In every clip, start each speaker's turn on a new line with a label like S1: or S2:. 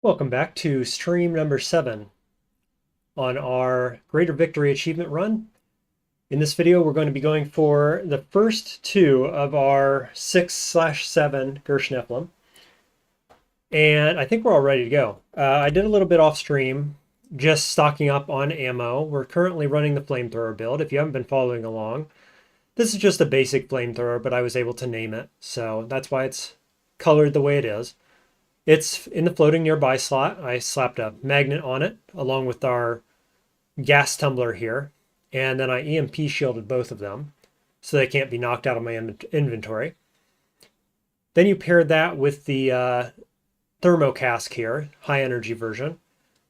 S1: Welcome back to stream number 7 on our Greater Victory Achievement run. In this video, we're going to be going for the first two of our 6/7 Girsh Nephilim. And I think we're all ready to go. I did a little bit off stream, just stocking up on ammo. We're currently running the flamethrower build. If you haven't been following along, this is just a basic flamethrower, but I was able to name it. So that's why it's colored the way it is. It's in the floating nearby slot. I slapped a magnet on it along with our gas tumbler here. And then I EMP shielded both of them so they can't be knocked out of my inventory. Then you pair that with the thermocask here, high energy version,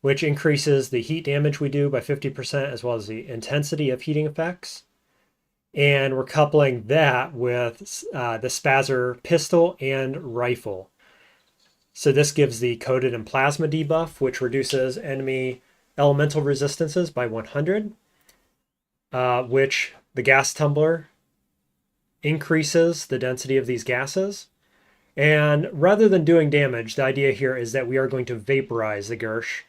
S1: which increases the heat damage we do by 50% as well as the intensity of heating effects. And we're coupling that with the Spazzer pistol and rifle. So this gives the coated and plasma debuff, which reduces enemy elemental resistances by 100, which the gas tumbler increases the density of these gases. And rather than doing damage, the idea here is that we are going to vaporize the Girsh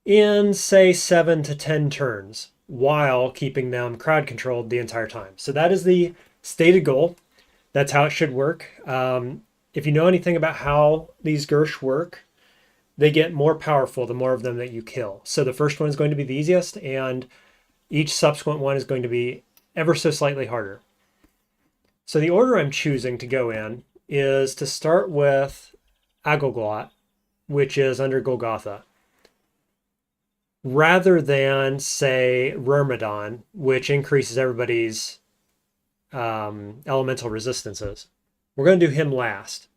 S1: in, say, 7 to 10 turns while keeping them crowd controlled the entire time. So that is the stated goal. That's how it should work. If you know anything about how these Girsh work, they get more powerful the more of them that you kill. So the first one is going to be the easiest, and each subsequent one is going to be ever so slightly harder. So the order I'm choosing to go in is to start with Agolgot, which is under Golgotha, rather than, say, Myrmidon, which increases everybody's elemental resistances. We're going to do him last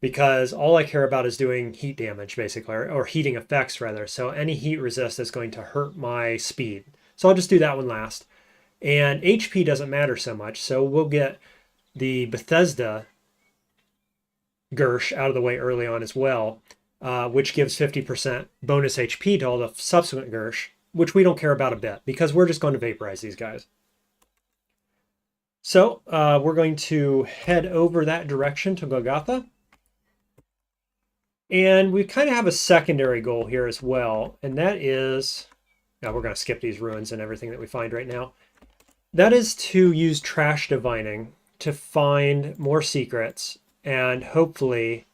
S1: because all I care about is doing heat damage, basically, or heating effects, rather. So any heat resist is going to hurt my speed. So I'll just do that one last. And HP doesn't matter so much, so we'll get the Bethsaida Girsh out of the way early on as well, which gives 50% bonus HP to all the subsequent Girsh, which we don't care about a bit because we're just going to vaporize these guys. So we're going to head over that direction to Golgotha. And we kind of have a secondary goal here as well. And that is, now we're going to skip these ruins and everything that we find right now. That is to use trash divining to find more secrets and hopefully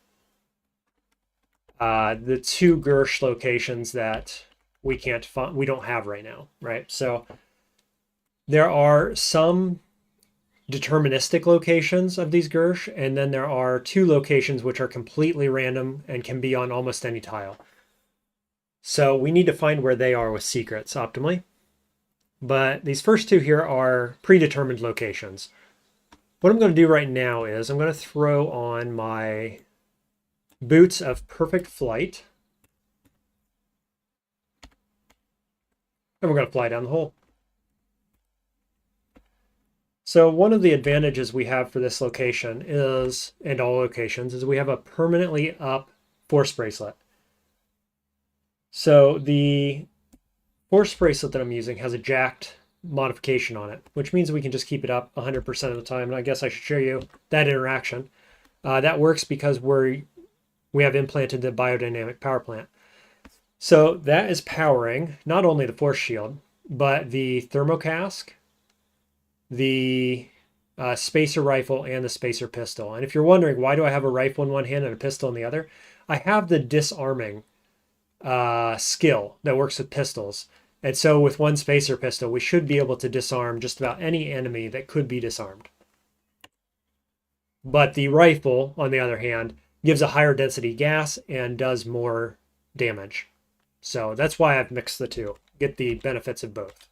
S1: the two Girsh locations that we can't find, we don't have right now, right? So there are some deterministic locations of these Girsh, and then there are two locations which are completely random and can be on almost any tile. So we need to find where they are with secrets optimally. But these first two here are predetermined locations. What I'm going to do right now is I'm going to throw on my boots of perfect flight. And we're going to fly down the hole. So one of the advantages we have for this location is, and all locations, is we have a permanently up force bracelet. So the force bracelet that I'm using has a jacked modification on it, which means we can just keep it up 100% of the time. And I guess I should show you that interaction. That works because we have implanted the biodynamic power plant. So that is powering not only the force shield, but the thermocask, the spacer rifle, and the spacer pistol. And if you're wondering, why do I have a rifle in one hand and a pistol in the other? I have the disarming skill that works with pistols. And so with one spacer pistol, we should be able to disarm just about any enemy that could be disarmed. But the rifle, on the other hand, gives a higher density gas and does more damage. So that's why I've mixed the two. Get the benefits of both.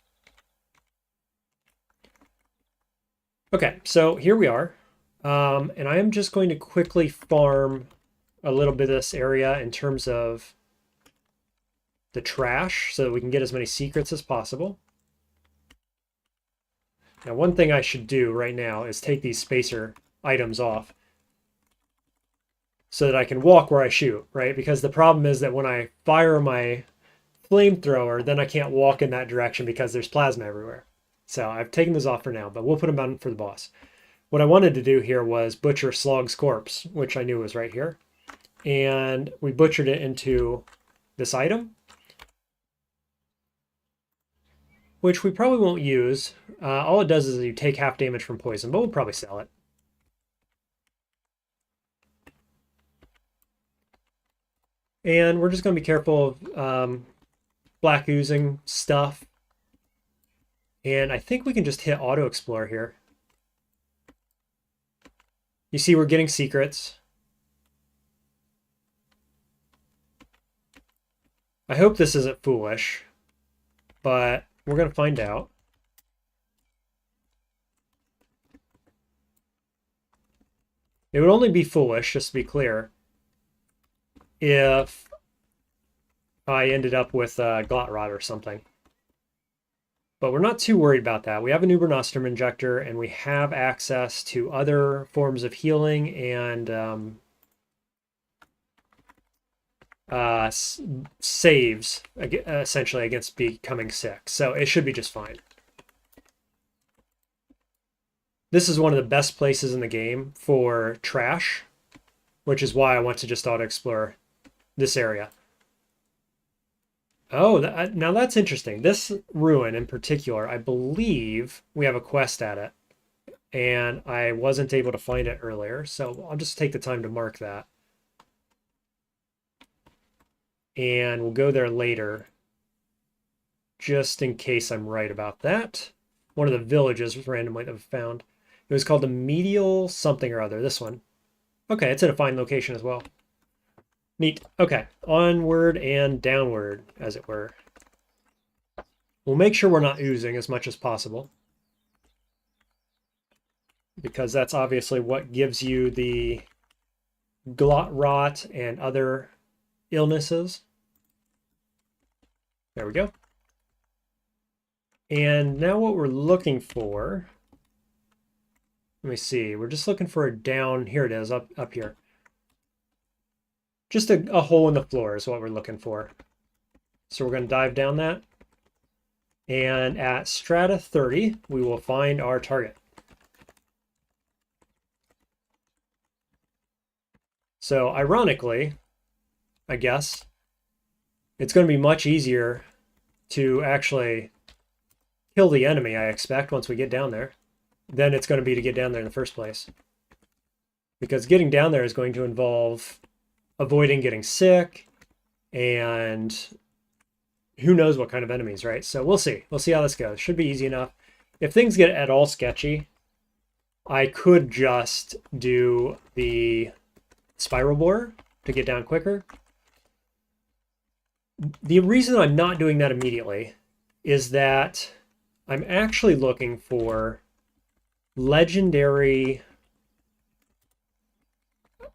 S1: Okay, so here we are. And I am just going to quickly farm a little bit of this area in terms of the trash so that we can get as many secrets as possible. Now, one thing I should do right now is take these spacer items off so that I can walk where I shoot, right? Because the problem is that when I fire my flamethrower, then I can't walk in that direction because there's plasma everywhere. So I've taken those off for now, but we'll put them on for the boss. What I wanted to do here was butcher Slog's corpse, which I knew was right here. and we butchered it into this item, which we probably won't use. All it does is you take half damage from poison, but we'll probably sell it. And we're just going to be careful of black oozing stuff. And I think we can just hit auto explore here. You see we're getting secrets. I hope this isn't foolish, but we're going to find out. It would only be foolish, just to be clear, if I ended up with a Glot Rod or something. But we're not too worried about that. We have an Uber Nostrum injector, and we have access to other forms of healing and saves, essentially, against becoming sick. So it should be just fine. This is one of the best places in the game for trash, which is why I want to just auto-explore this area. Oh, now that's interesting. This ruin in particular, I believe we have a quest at it, and I wasn't able to find it earlier, so I'll just take the time to mark that. And we'll go there later, just in case I'm right about that. One of the villages randomly that we found. It was called the Medial something or other, this one. Okay, it's in a fine location as well. Neat. Okay, onward and downward, as it were. We'll make sure we're not oozing as much as possible, because that's obviously what gives you the glot rot and other illnesses. There we go. And now what we're looking for, let me see, we're just looking for a down, here it is, up here. Just a hole in the floor is what we're looking for. So we're going to dive down that. And at strata 30, we will find our target. So ironically, I guess, it's going to be much easier to actually kill the enemy, I expect, once we get down there, than it's going to be to get down there in the first place. Because getting down there is going to involve avoiding getting sick, and who knows what kind of enemies, right? So we'll see. We'll see how this goes. Should be easy enough. If things get at all sketchy, I could just do the spiral borer to get down quicker. The reason I'm not doing that immediately is that I'm actually looking for legendary,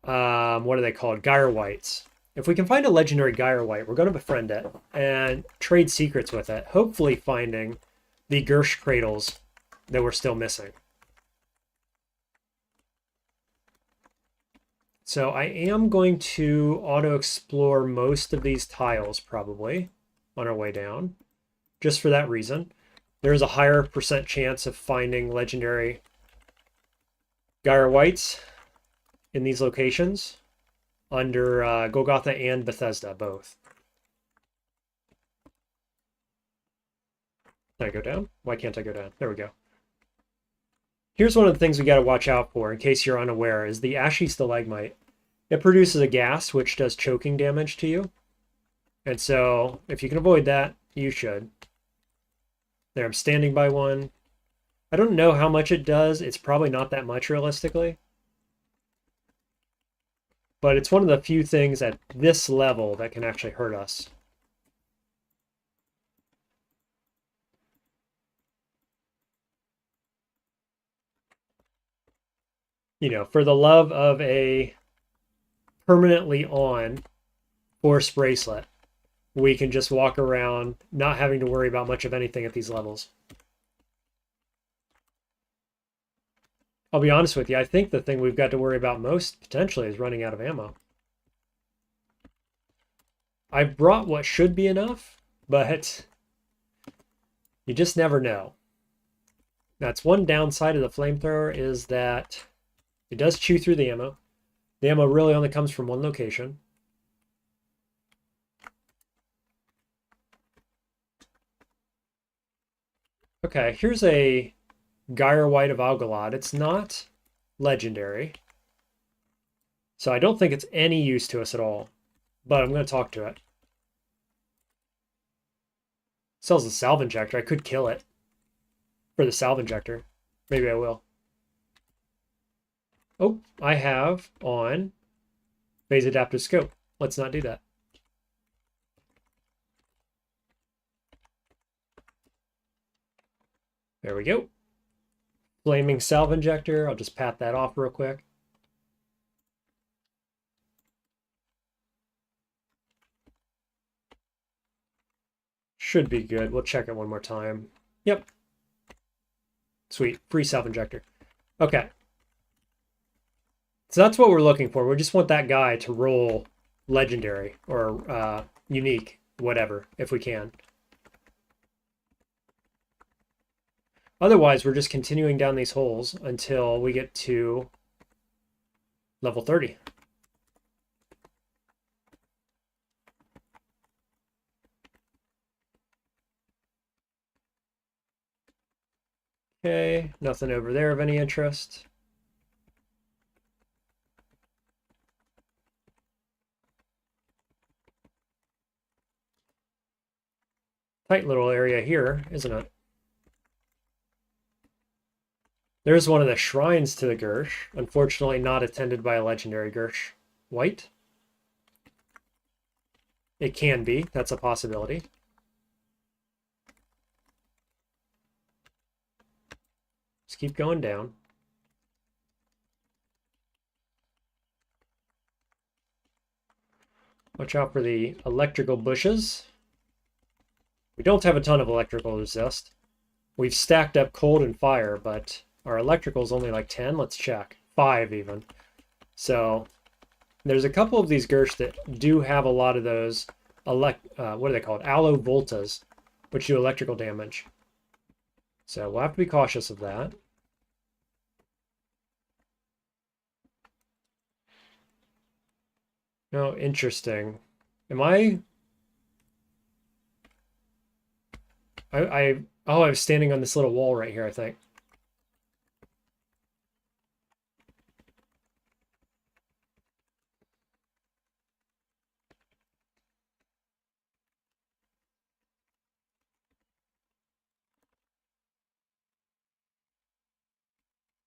S1: what are they called? Gyre Whites. If we can find a legendary Gyre White, we're going to befriend it and trade secrets with it, hopefully finding the Girsh cradles that we're still missing. So I am going to auto-explore most of these tiles probably on our way down, just for that reason. There's a higher percent chance of finding legendary Gyre Whites in these locations under Golgotha and Bethesda, both. Can I go down? Why can't I go down? There we go. Here's one of the things we got to watch out for, in case you're unaware, is the Ashy Stalagmite. It produces a gas which does choking damage to you. And so, if you can avoid that, you should. There, I'm standing by one. I don't know how much it does. It's probably not that much, realistically. But it's one of the few things at this level that can actually hurt us. You know, for the love of a permanently on force bracelet, we can just walk around not having to worry about much of anything at these levels. I'll be honest with you, I think the thing we've got to worry about most, potentially, is running out of ammo. I've brought what should be enough, but you just never know. That's one downside of the flamethrower, is that it does chew through the ammo. The ammo really only comes from one location. Okay, here's a Gyre White of Agolgot. It's not legendary, so I don't think it's any use to us at all, but I'm going to talk to it. Sells the salve injector. I could kill it for the salve injector. Maybe I will. Oh, I have on phase adaptive scope. Let's not do that. There we go. Flaming salve injector. I'll just pat that off real quick. Should be good. We'll check it one more time. Yep. Sweet. Free salve injector. Okay. So that's what we're looking for. We just want that guy to roll legendary or unique, whatever, if we can. Otherwise, we're just continuing down these holes until we get to level 30. Okay, nothing over there of any interest. Tight little area here, isn't it? There's one of the shrines to the Girsh, unfortunately not attended by a legendary Girsh White. It can be, that's a possibility. Just keep going down. Watch out for the electrical bushes. We don't have a ton of electrical resist. We've stacked up cold and fire, but our electrical is only like 10. Let's check. 5 even. So there's a couple of these Girsh that do have a lot of those, what are they called? Allo voltas, which do electrical damage. So we'll have to be cautious of that. Oh, interesting. Am I was standing on this little wall right here, I think.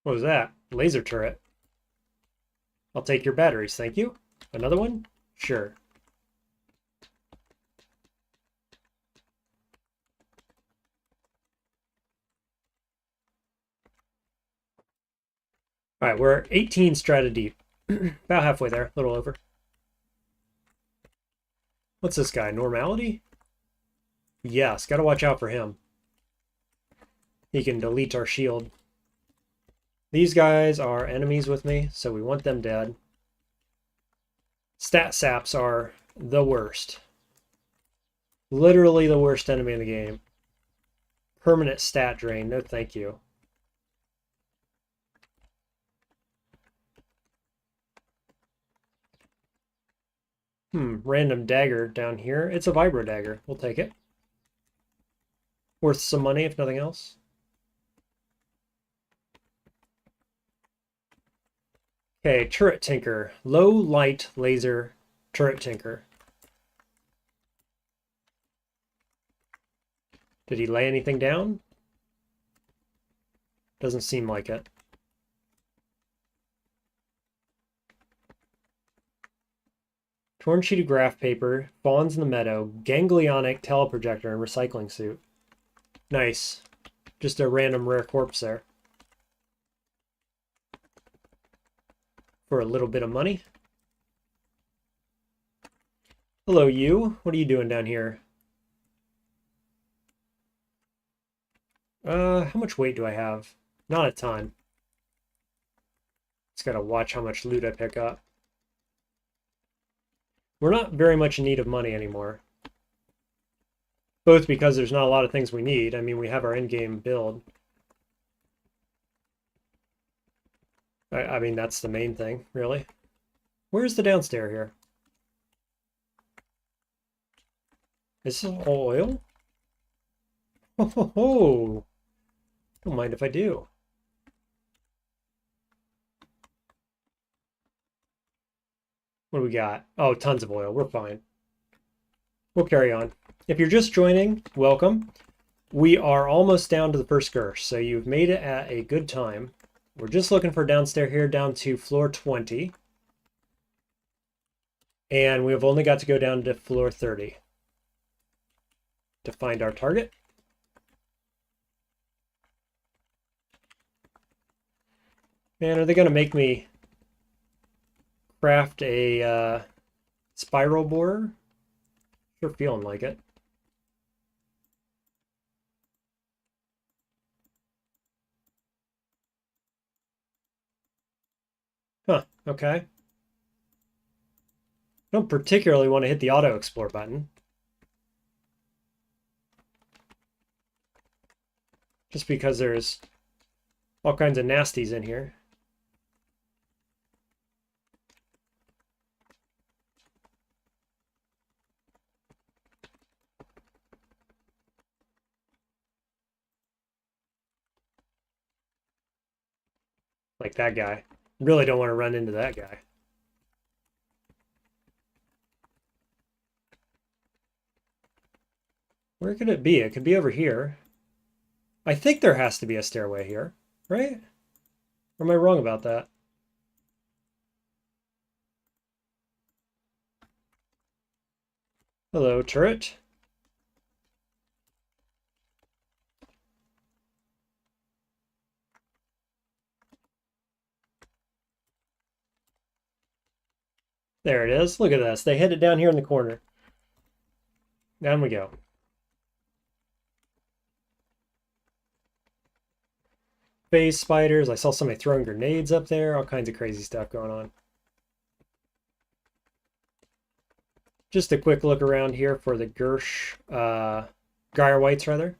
S1: What was that? Laser turret. I'll take your batteries, thank you. Another one? Sure. All right, we're 18 strata deep. About halfway there, a little over. What's this guy? Normality? Yes, gotta watch out for him. He can delete our shield. These guys are enemies with me, so we want them dead. Stat saps are the worst. Literally the worst enemy in the game. Permanent stat drain, no thank you. Random dagger down here. It's a vibro dagger. We'll take it. Worth some money, if nothing else. Okay, turret tinker. Low light laser turret tinker. Did he lay anything down? Doesn't seem like it. Torn sheet of graph paper, fawns in the meadow, ganglionic teleprojector, and recycling suit. Nice. Just a random rare corpse there. For a little bit of money. Hello, you. What are you doing down here? How much weight do I have? Not a ton. Just gotta watch how much loot I pick up. We're not very much in need of money anymore. Both because there's not a lot of things we need. I mean, we have our in-game build. I mean, that's the main thing, really. Where's the downstairs here? Is this all oil? Ho ho ho! Don't mind if I do. What do we got? Oh, tons of oil. We're fine. We'll carry on. If you're just joining, welcome. We are almost down to the first Girsh, so you've made it at a good time. We're just looking for downstairs here, down to floor 20. And we've only got to go down to floor 30 to find our target. Man, are they going to make me craft a spiral borer? Sure feeling like it. Huh, okay. I don't particularly want to hit the auto explore button. Just because there's all kinds of nasties in here. Like that guy. Really don't want to run into that guy. Where could it be? It could be over here. I think there has to be a stairway here, right? Or am I wrong about that? Hello, turret. There it is. Look at this. They hid it down here in the corner. Down we go. Phase spiders. I saw somebody throwing grenades up there. All kinds of crazy stuff going on. Just a quick look around here for the Girsh, Gyre Whites, rather.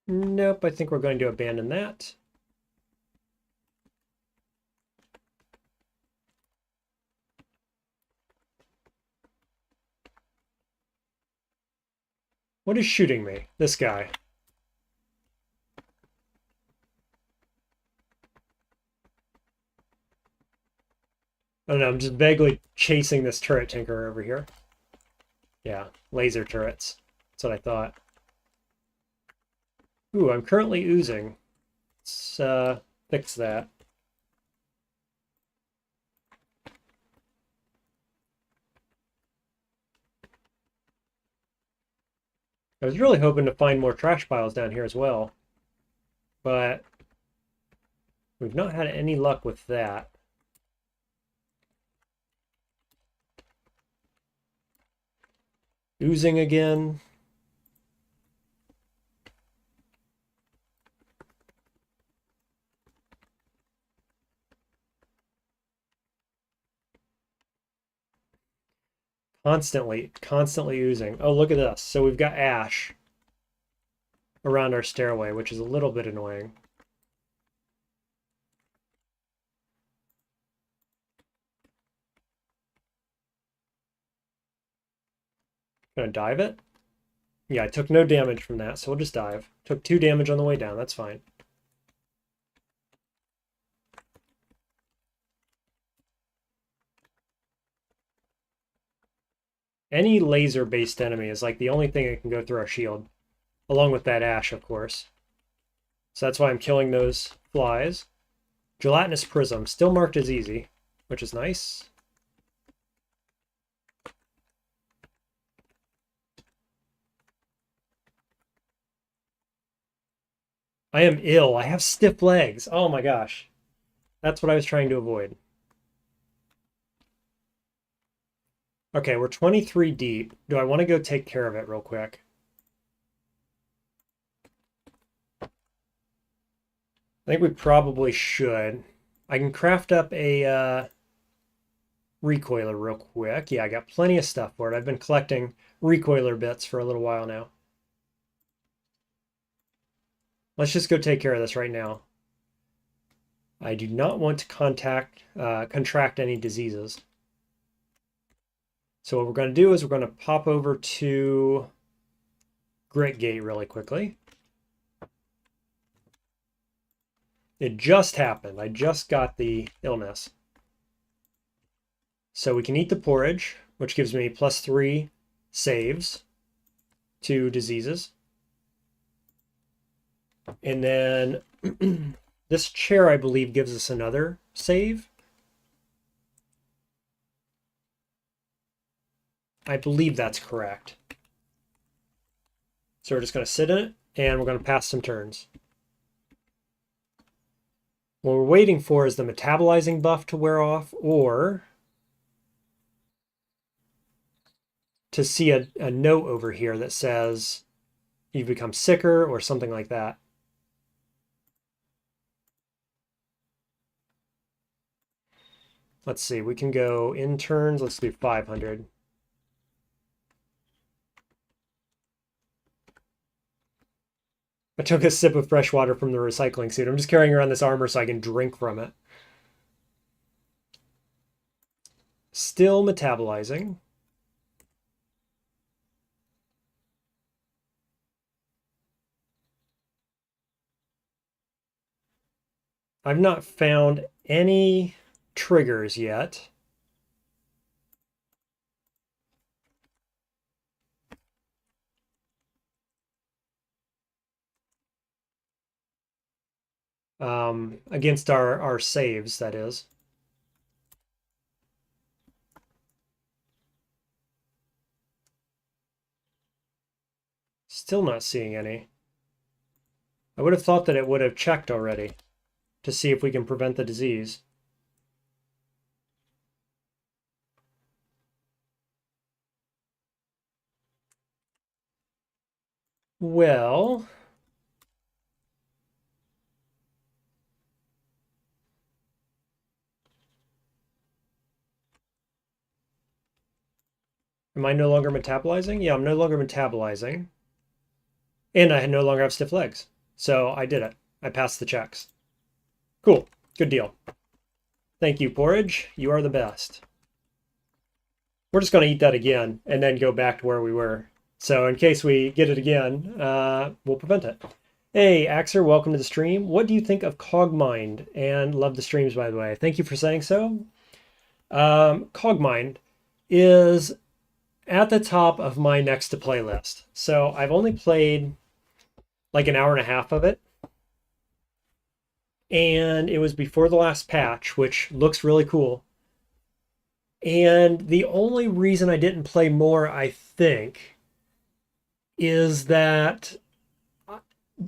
S1: Nope, I think we're going to abandon that. What is shooting me? This guy. I don't know, I'm just vaguely chasing this turret tinker over here. Yeah, laser turrets. That's what I thought. Ooh, I'm currently oozing. Let's fix that. I was really hoping to find more trash piles down here as well, but we've not had any luck with that. Oozing again. Constantly oozing. Oh, look at this. So we've got ash around our stairway, which is a little bit annoying. Gonna dive it? Yeah, I took no damage from that, so we'll just dive. Took 2 damage on the way down, that's fine. Any laser-based enemy is like the only thing that can go through our shield, along with that ash, of course. So that's why I'm killing those flies. Gelatinous prism, still marked as easy, which is nice. I am ill. I have stiff legs. Oh my gosh. That's what I was trying to avoid. Okay, we're 23 deep. Do I want to go take care of it real quick? I think we probably should. I can craft up a recoiler real quick. Yeah, I got plenty of stuff for it. I've been collecting recoiler bits for a little while now. Let's just go take care of this right now. I do not want to contract any diseases. So what we're going to do is we're going to pop over to Grit Gate really quickly. It just happened. I just got the illness. So we can eat the porridge, which gives me +3 saves to diseases. And then this chair, I believe, gives us another save. I believe that's correct. So we're just going to sit in it, and we're going to pass some turns. What we're waiting for is the metabolizing buff to wear off, or to see a note over here that says you've become sicker or something like that. Let's see, we can go in turns. Let's do 500. I took a sip of fresh water from the recycling suit. I'm just carrying around this armor so I can drink from it. Still metabolizing. I've not found any triggers yet. Against our saves, that is. Still not seeing any. I would have thought that it would have checked already to see if we can prevent the disease. Well, am I no longer metabolizing? Yeah, I'm no longer metabolizing. And I no longer have stiff legs. So I did it. I passed the checks. Cool. Good deal. Thank you, porridge. You are the best. We're just going to eat that again and then go back to where we were. So in case we get it again, we'll prevent it. Hey, Axer, welcome to the stream. What do you think of Cogmind? And love the streams, by the way. Thank you for saying so. Cogmind is at the top of my next to play list. So I've only played like an hour and a half of it. And it was before the last patch, which looks really cool. And the only reason I didn't play more, I think, is that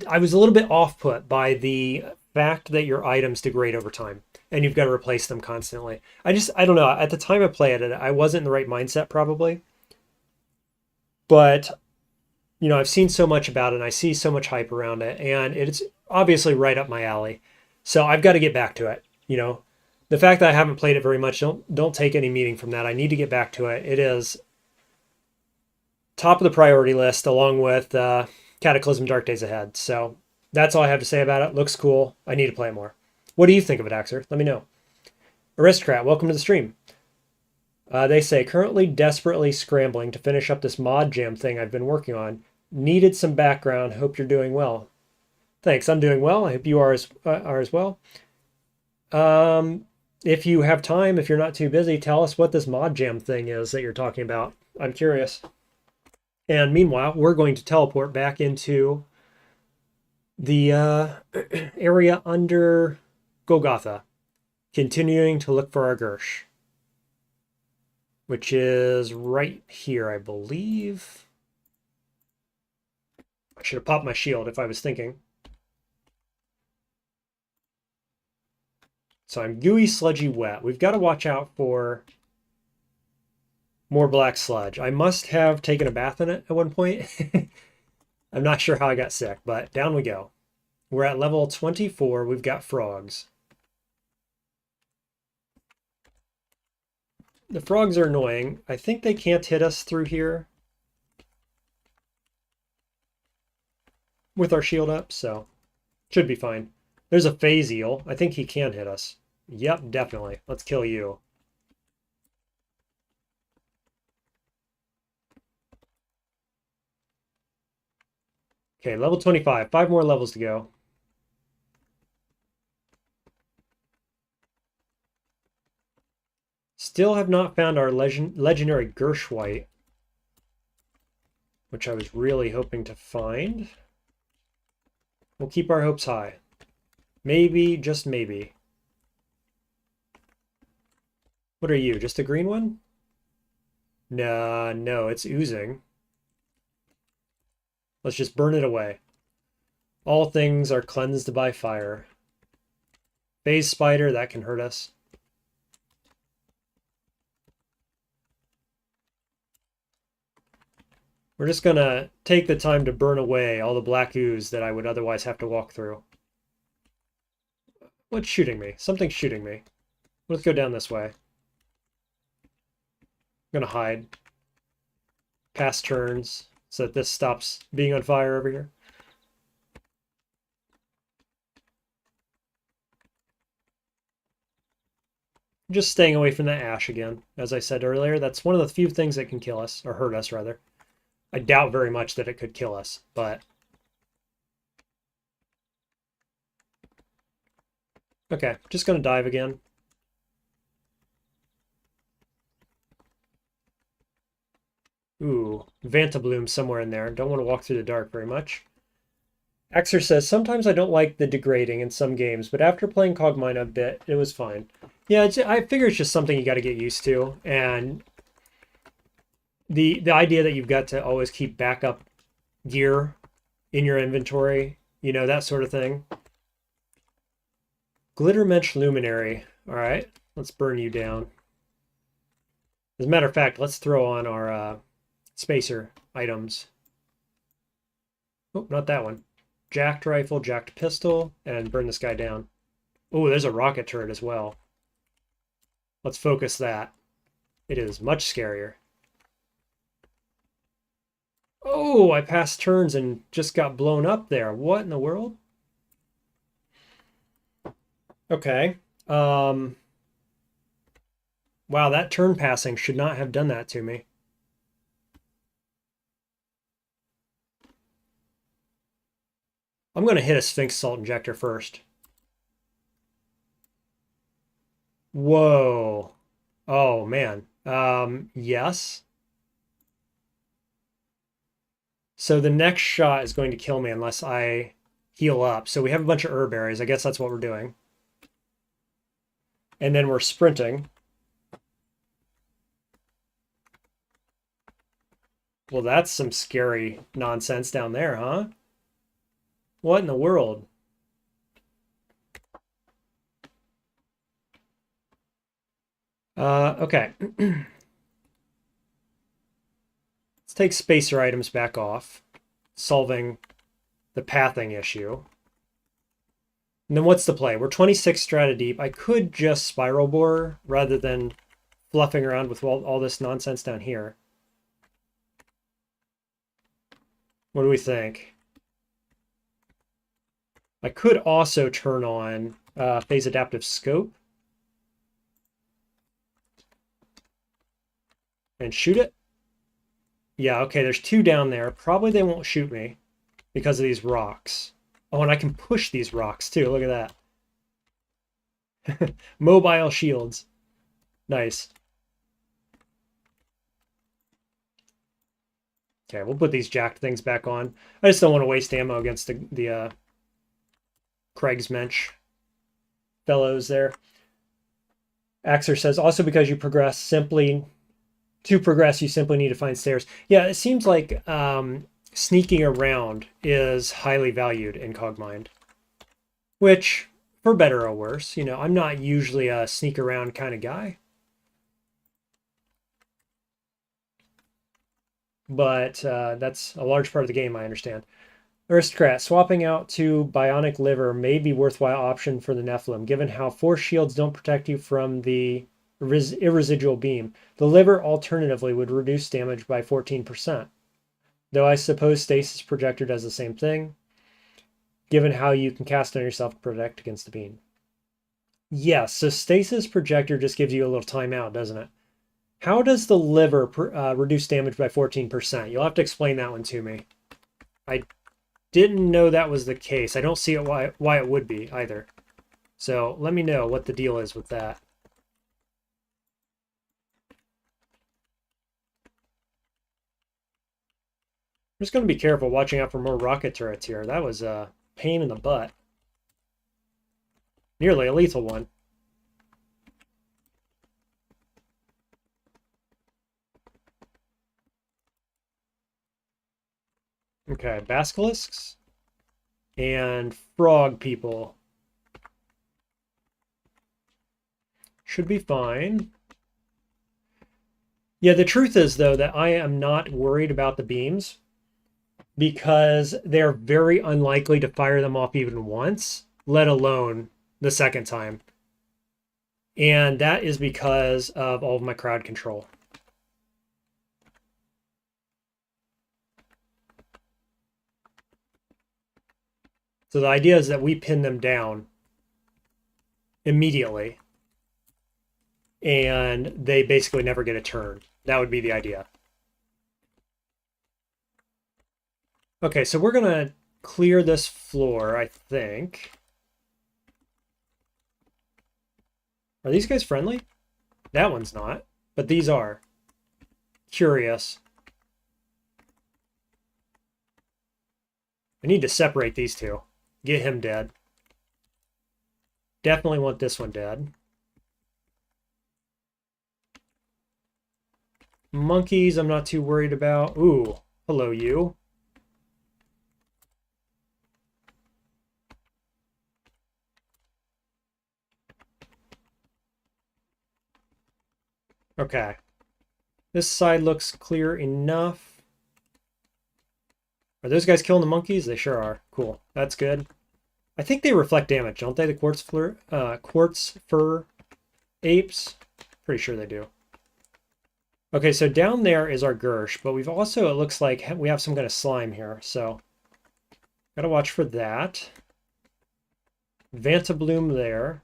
S1: I was a little bit off-put by the fact that your items degrade over time and you've got to replace them constantly. I don't know. At the time I played it, I wasn't in the right mindset probably. But, you know, I've seen so much about it and I see so much hype around it, and it's obviously right up my alley. So I've got to get back to it. You know, the fact that I haven't played it very much, don't take any meaning from that. I need to get back to it. It is top of the priority list along with Cataclysm Dark Days Ahead. So that's all I have to say about it. Looks cool. I need to play it more. What do you think of it, Axer? Let me know. Aristocrat, welcome to the stream. They say, currently desperately scrambling to finish up this mod jam thing I've been working on. Needed some background. Hope you're doing well. Thanks, I'm doing well. I hope you are as well. If you have time, if you're not too busy, tell us what this mod jam thing is that you're talking about. I'm curious. And meanwhile, we're going to teleport back into the area under Golgotha, continuing to look for our Girsh, which is right here, I believe. I should have popped my shield if I was thinking. So I'm gooey, sludgy, wet. We've got to watch out for more black sludge. I must have taken a bath in it at one point. I'm not sure how I got sick, but down we go. We're at level 24. We've got frogs. The frogs are annoying. I think they can't hit us through here with our shield up, so Should be fine. There's a phase eel. I think he can hit us. Yep, definitely. Let's kill you. Okay, level 25. 5 more levels to go. Still have not found our legendary Girsh White, which I was really hoping to find. We'll keep our hopes high. Maybe, just maybe. What are you, just a green one? Nah, no, it's oozing. Let's just burn it away. All things are cleansed by fire. Phase spider, that can hurt us. We're just gonna take the time to burn away all the black ooze that I would otherwise have to walk through. What's shooting me? Something's shooting me. Let's go down this way. I'm gonna hide. Pass turns so that this stops being on fire over here. Just staying away from that ash again. As I said earlier, that's one of the few things that can kill us, or hurt us rather. I doubt very much that it could kill us, but... Okay, just gonna dive again. Ooh, Vantabloom somewhere in there. Don't want to walk through the dark very much. Axer says, sometimes I don't like the degrading in some games, but after playing Cogmine a bit, it was fine. Yeah, I figure it's just something you got to get used to, and the idea that you've got to always keep backup gear in your inventory, you know, that sort of thing. Glittermensch Luminary. All right, let's burn you down. As a matter of fact, let's throw on our spacer items. Oh, not that one. Jacked rifle, jacked pistol, and burn this guy down. Oh, there's a rocket turret as well. Let's focus that. It is much scarier. Oh, I passed turns and just got blown up there. What in the world? Okay. Wow, that turn passing should not have done that to me. I'm going to hit a Sphinx Salt Injector first. Whoa. Oh, man. Yes. So the next shot is going to kill me unless I heal up. So we have a bunch of herb berries. I guess that's what we're doing. And then we're sprinting. Well, that's some scary nonsense down there, huh? What in the world? Okay. Let's take spacer items back off, solving the pathing issue. And then what's the play? We're 26 strata deep. I could just spiral bore rather than fluffing around with all this nonsense down here. What do we think? I could also turn on phase adaptive scope and shoot it. Yeah, okay, there's two down there. Probably they won't shoot me because of these rocks. Oh, and I can push these rocks too. Look at that. Mobile shields. Nice. Okay, we'll put these jacked things back on. I just don't want to waste ammo against the Kriegsmensch fellows there. Axer says, also because you progress simply... To progress, you simply need to find stairs. Yeah, it seems like sneaking around is highly valued in Cogmind. Which, for better or worse, you know, I'm not usually a sneak around kind of guy. But that's a large part of the game, I understand. Aristocrat, swapping out to Bionic Liver may be a worthwhile option for the Nephilim, given how Force Shields don't protect you from the irresidual beam. The liver alternatively would reduce damage by 14%. Though I suppose stasis projector does the same thing. given how you can cast on yourself to protect against the beam. Yes, so Stasis Projector just gives you a little timeout, doesn't it? How does the liver reduce damage by 14%? You'll have to explain that one to me. I didn't know that was the case. I don't see it why it would be either. So let me know what the deal is with that. I'm just going to be careful watching out for more rocket turrets here. That was a pain in the butt. Nearly a lethal one. Okay, basilisks and frog people. Should be fine. Yeah, the truth is, though, that I am not worried about the beams because they're very unlikely to fire them off even once, let alone the second time. And that is because of all of my crowd control. So the idea is that we pin them down immediately, and they basically never get a turn. That would be the idea. Okay, so we're going to clear this floor, I think. Are these guys friendly? That one's not, but these are. Curious. I need to separate these two. Get him dead. Definitely want this one dead. Monkeys, I'm not too worried about. Ooh, hello, you. Okay. This side looks clear enough. Are those guys killing the monkeys? They sure are. Cool. That's good. I think they reflect damage, don't they? The quartz fur apes? Pretty sure they do. Okay, so down there is our Girsh, but we've also, it looks like we have some kind of slime here, so gotta watch for that. Vantabloom there.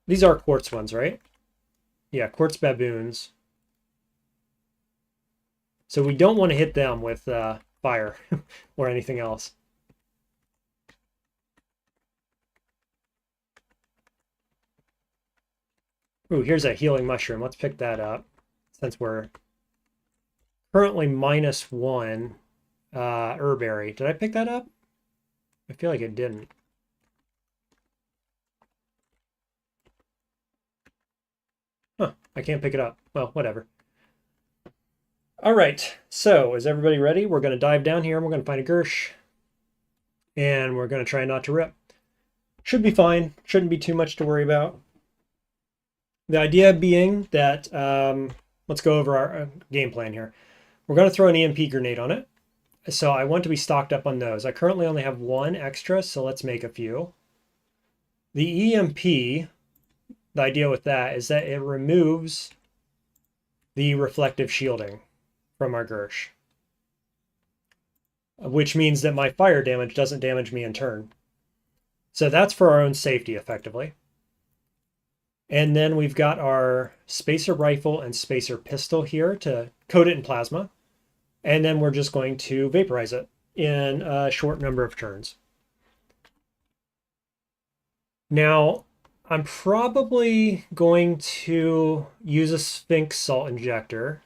S1: These are quartz ones, right? Yeah, quartz baboons. So we don't want to hit them with fire or anything else. Ooh, here's a healing mushroom. Let's pick that up since we're currently -1 herberry. Did I pick that up? I feel like it didn't. Huh, I can't pick it up. Well, whatever. All right, so is everybody ready? We're going to dive down here and we're going to find a Girsh. And we're going to try not to rip. Should be fine. Shouldn't be too much to worry about. The idea being that, let's go over our game plan here. We're going to throw an EMP grenade on it. So I want to be stocked up on those. I currently only have one extra, so let's make a few. The EMP, the idea with that is that it removes the reflective shielding from our Girsh, which means that my fire damage doesn't damage me in turn. So that's for our own safety, effectively. And then we've got our spacer rifle and spacer pistol here to coat it in plasma. And then we're just going to vaporize it in a short number of turns. Now, I'm probably going to use a Sphinx salt injector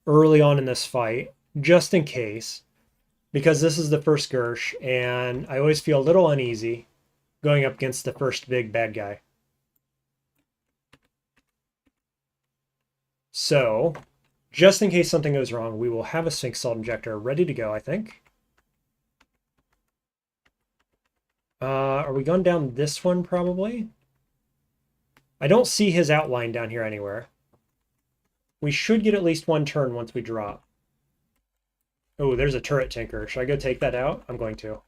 S1: early on in this fight, just in case, because this is the first Girsh, and I always feel a little uneasy going up against the first big bad guy. So, just in case something goes wrong, we will have a Sphinx salt injector ready to go, I think. Are we going down this one, probably? I don't see his outline down here anywhere. We should get at least one turn once we drop. Oh, there's a turret tinker. Should I go take that out? I'm going to.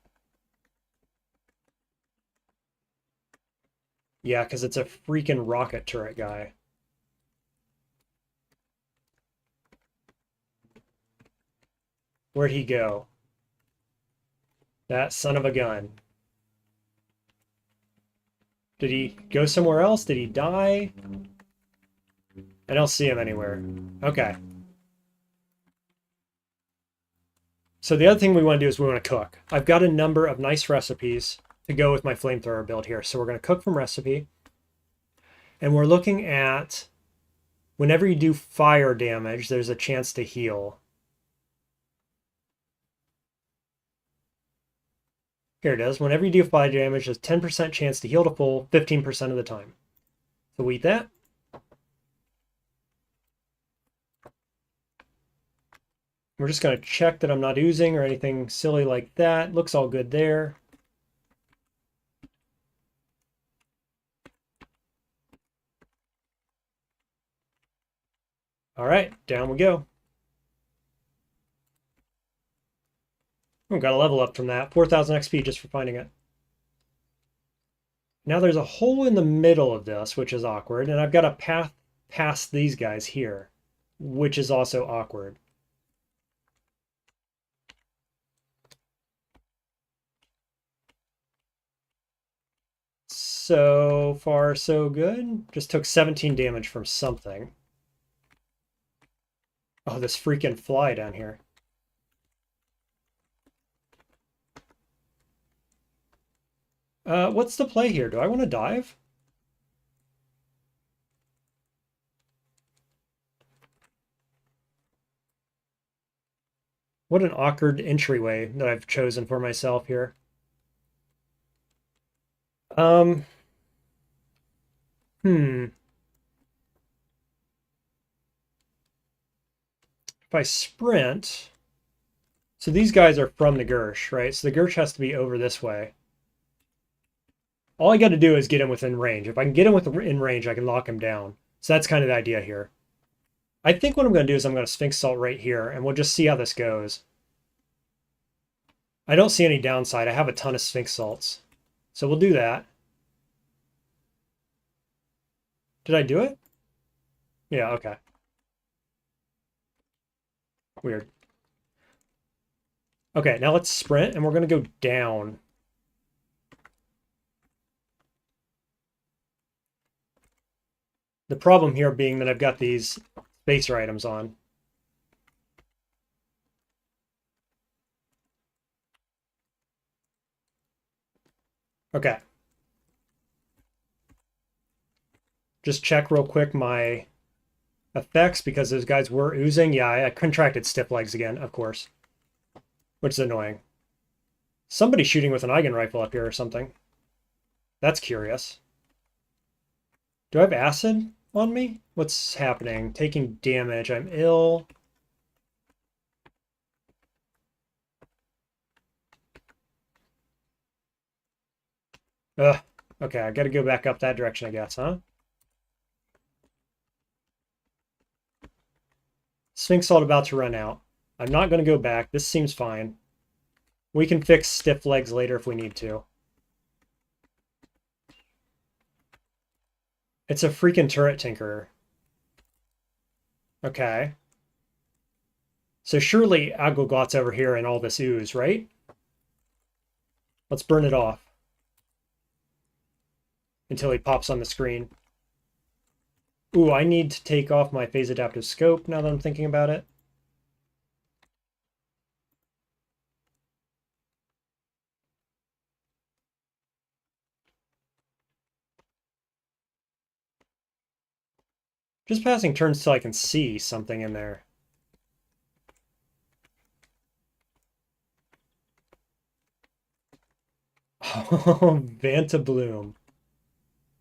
S1: Yeah, because it's a freaking rocket turret guy. Where'd he go? That son of a gun. Did he go somewhere else? Did he die? I don't see him anywhere. Okay. So the other thing we want to do is we want to cook. I've got a number of nice recipes to go with my flamethrower build here. So we're going to cook from recipe. And we're looking at whenever you do fire damage, there's a chance to heal. Here it is. Whenever you do fire damage, there's a 10% chance to heal to full 15% of the time. So we eat that. We're just going to check that I'm not oozing or anything silly like that. Looks all good there. All right, down we go. Oh, got a level up from that. 4,000 XP just for finding it. Now there's a hole in the middle of this, which is awkward, and I've got a path past these guys here, which is also awkward. So far, so good. Just took 17 damage from something. Oh, this freaking fly down here. What's the play here? Do I want to dive? What an awkward entryway that I've chosen for myself here. Hmm. If I sprint, so these guys are from the Girsh, right? So the Girsh has to be over this way. All I got to do is get him within range. If I can get him within range, I can lock him down. So that's kind of the idea here. I think what I'm going to do is I'm going to Sphinx Salt right here, and we'll just see how this goes. I don't see any downside. I have a ton of Sphinx Salts. So we'll do that. Did I do it? Yeah, okay. Weird. Okay, now let's sprint, and we're going to go down. The problem here being that I've got these spacer items on. Okay. Just check real quick my effects because those guys were oozing. Yeah, I contracted stiff legs again, of course, which is annoying. Somebody's shooting with an Eigen rifle up here or something. That's curious. Do I have acid on me? What's happening? Taking damage. I'm ill. Ugh. Okay, I gotta go back up that direction, I guess, huh? Sphinx Salt about to run out. I'm not gonna go back. This seems fine. We can fix stiff legs later if we need to. It's a freaking turret tinkerer. Okay. So surely Agolgot's over here in all this ooze, right? Let's burn it off. Until he pops on the screen. Ooh, I need to take off my phase adaptive scope now that I'm thinking about it. Just passing turns till I can see something in there. Oh, Vanta Bloom.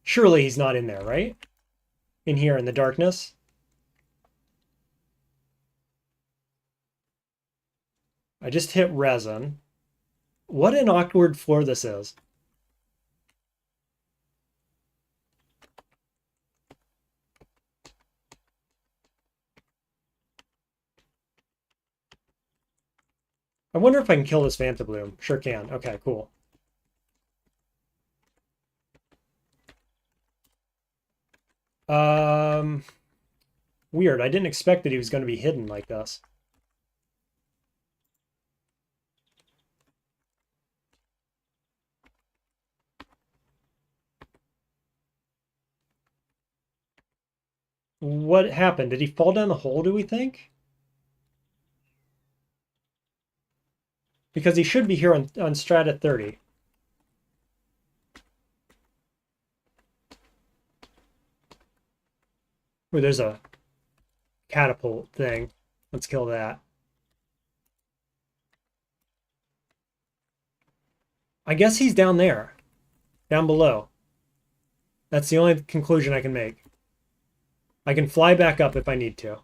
S1: Surely he's not in there, right? In here in the darkness. I just hit resin. What an awkward floor this is. I wonder if I can kill this Vanta Bloom. Sure can. Okay, cool. Weird. I didn't expect that he was going to be hidden like this. What happened? Did he fall down the hole, do we think? Because he should be here on Strata 30. Where there's a catapult thing. Let's kill that. I guess he's down there. Down below. That's the only conclusion I can make. I can fly back up if I need to.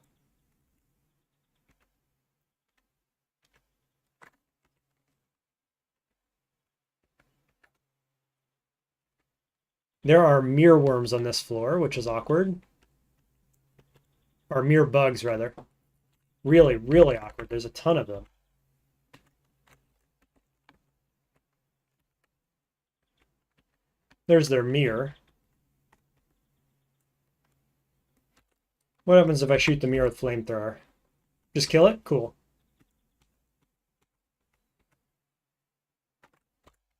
S1: There are mirror worms on this floor, which is awkward. Or mirror bugs, rather. Really, really awkward. There's a ton of them. There's their mirror. What happens if I shoot the mirror with flamethrower? Just kill it? Cool.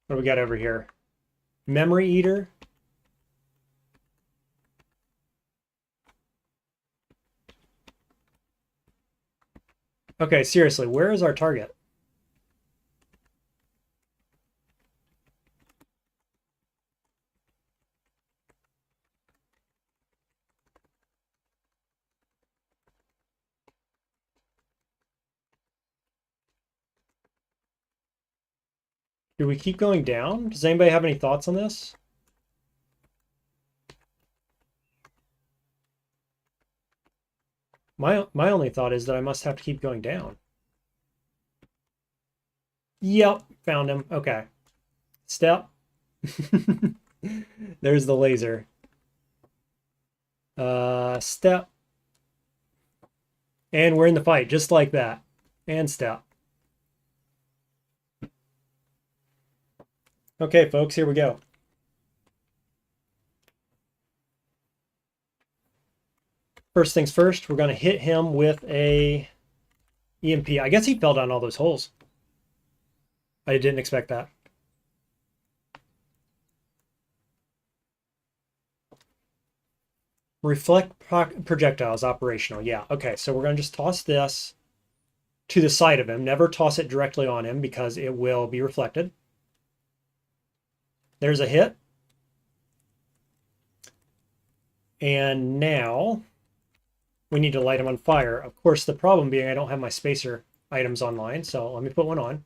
S1: What do we got over here? Memory Eater. Okay, seriously, where is our target? Do we keep going down? Does anybody have any thoughts on this? My only thought is that I must have to keep going down. Yep, found him. Okay. Step. There's the laser. Step. And we're in the fight, just like that. And step. Okay, folks, here we go. First things first, we're going to hit him with a EMP. I guess he fell down all those holes. I didn't expect that. Reflect projectiles operational. Yeah, okay, so we're going to just toss this to the side of him. Never toss it directly on him because it will be reflected. There's a hit. And now we need to light him on fire. Of course, the problem being I don't have my spacer items online, so let me put one on.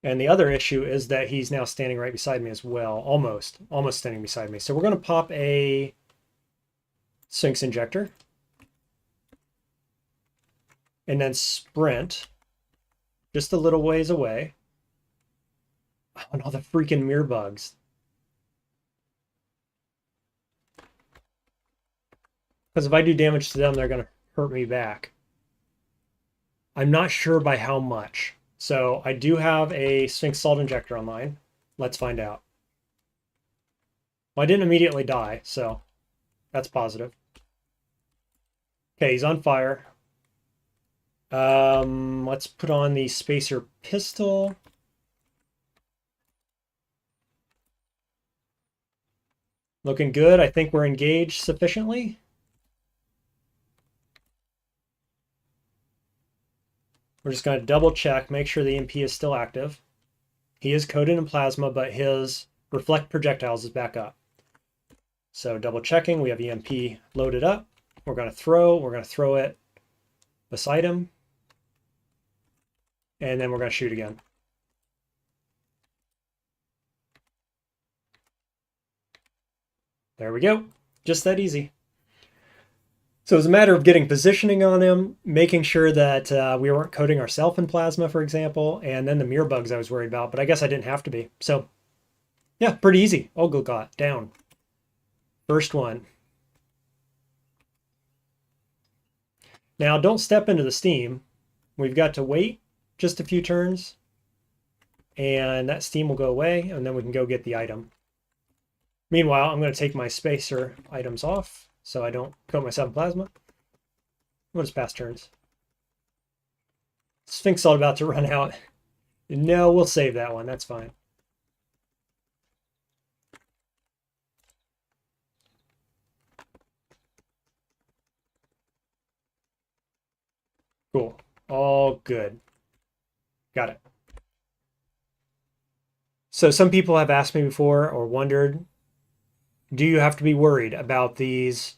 S1: And the other issue is that he's now standing right beside me as well. Almost standing beside me. So we're going to pop a Sphinx injector. And then sprint just a little ways away. Oh, and all the freaking mirror bugs. Because if I do damage to them, they're going to hurt me back. I'm not sure by how much. So I do have a Sphinx Salt Injector online. Let's find out. Well, I didn't immediately die, so that's positive. Okay, he's on fire. Let's put on the spacer pistol. Looking good. I think we're engaged sufficiently. We're just going to double check, make sure the EMP is still active. He is coated in plasma, but his reflect projectiles is back up. So double checking, we have EMP loaded up. We're going to throw it beside him. And then we're going to shoot again. There we go. Just that easy. So it was a matter of getting positioning on him, making sure that we weren't coating ourselves in plasma, for example, and then the mirror bugs I was worried about, but I guess I didn't have to be. So, yeah, pretty easy. Agolgot, down. First one. Now, don't step into the steam. We've got to wait just a few turns, and that steam will go away, and then we can go get the item. Meanwhile, I'm going to take my spacer items off so I don't coat myself in plasma. We'll just pass turns. Sphinx Salt about to run out. No, we'll save that one. That's fine. Cool. All good. Got it. So some people have asked me before or wondered, do you have to be worried about these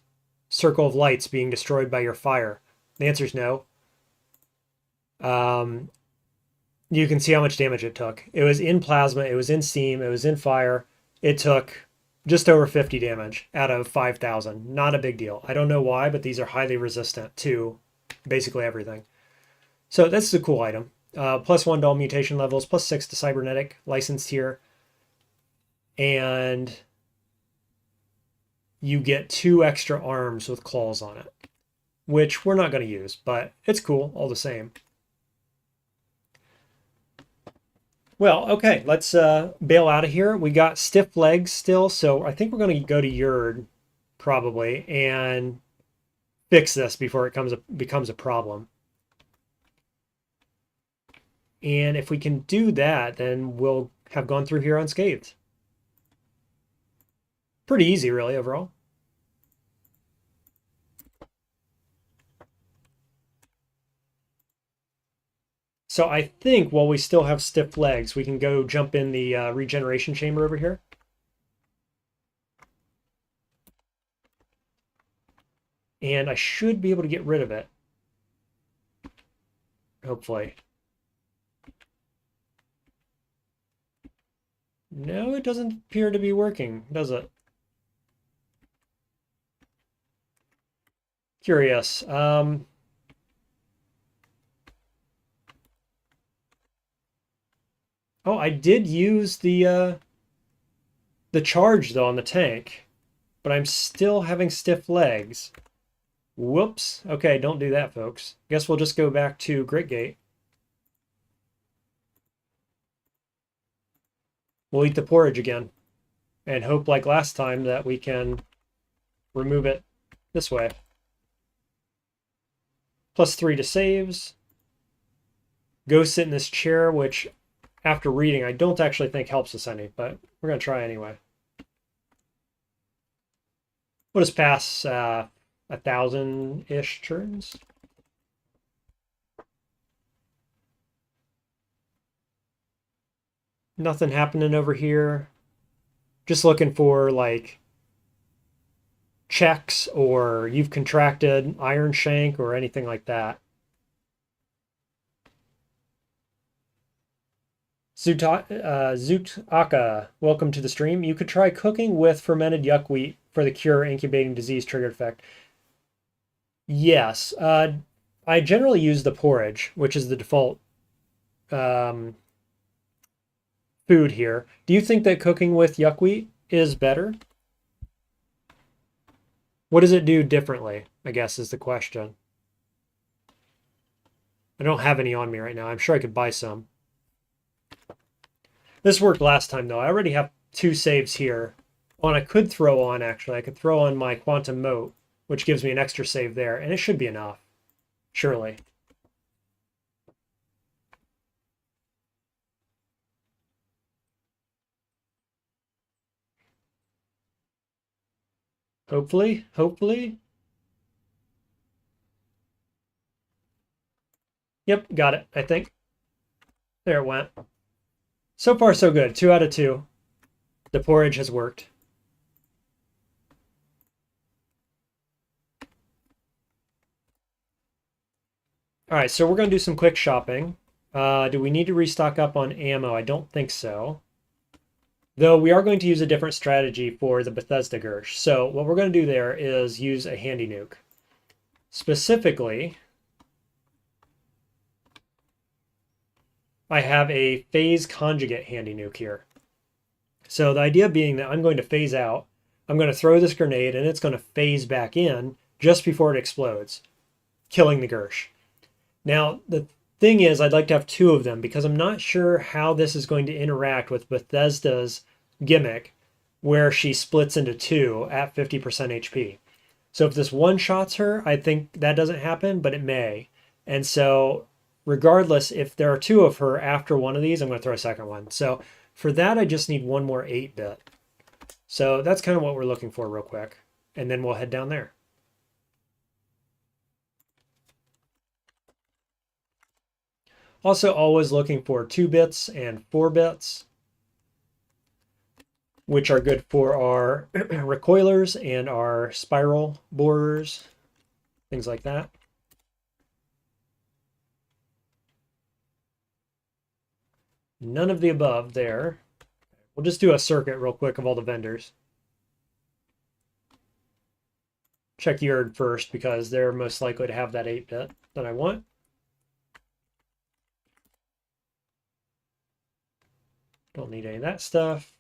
S1: circle of lights being destroyed by your fire? The answer is no. You can see how much damage it took. It was in plasma, it was in steam, it was in fire. It took just over 50 damage out of 5,000. Not a big deal. I don't know why, but these are highly resistant to basically everything. So that's a cool item. +1 to all mutation levels, +6 to cybernetic, licensed here. And you get 2 extra arms with claws on it, which we're not going to use, but it's cool all the same. Well, okay, let's bail out of here. We got stiff legs still, so I think we're going to go to Yurd probably and fix this before it becomes a problem. And if we can do that, then we'll have gone through here unscathed. Pretty easy, really, overall. So I think while we still have stiff legs, we can go jump in the regeneration chamber over here. And I should be able to get rid of it. Hopefully. No, it doesn't appear to be working, does it? Curious. Oh, I did use the charge though on the tank, but I'm still having stiff legs. Whoops. Okay, don't do that, folks. Guess we'll just go back to Gritgate. We'll eat the porridge again and hope like last time that we can remove it this way. +3 to saves. Go sit in this chair, which after reading, I don't actually think helps us any, but we're going to try anyway. We'll just pass 1,000-ish turns. Nothing happening over here. Just looking for like checks or you've contracted iron shank or anything like that. Zutaka, welcome to the stream. You could try cooking with fermented yuck-wheat for the cure incubating disease triggered effect. Yes, I generally use the porridge, which is the default food here. Do you think that cooking with yuck-wheat is better? What does it do differently, I guess is the question. I don't have any on me right now. I'm sure I could buy some. This worked last time, though. I already have 2 saves here. One I could throw on, actually. I could throw on my Quantum Mote, which gives me an extra save there, and it should be enough. Surely. Hopefully. Yep, got it, I think. There it went. So far, so good. 2 out of 2. The porridge has worked. All right, so we're going to do some quick shopping. Do we need to restock up on ammo? I don't think so. Though we are going to use a different strategy for the Bethesda Girsh. So what we're going to do there is use a handy nuke. Specifically, I have a phase conjugate handy nuke here. So the idea being that I'm going to phase out, I'm going to throw this grenade and it's going to phase back in just before it explodes, killing the Girsh. Now, the thing is, I'd like to have 2 of them because I'm not sure how this is going to interact with Bethesda's gimmick where she splits into 2 at 50% HP. So if this one-shots her, I think that doesn't happen, but it may. And so regardless, if there are 2 of her after one of these, I'm going to throw a second one. So for that, I just need 1 more 8-bit. So that's kind of what we're looking for real quick. And then we'll head down there. Also always looking for 2 bits and 4 bits, which are good for our recoilers and our spiral borers, things like that. None of the above there. We'll just do a circuit real quick of all the vendors. Check Yerd first because they're most likely to have that 8-bit that I want. Don't need any of that stuff.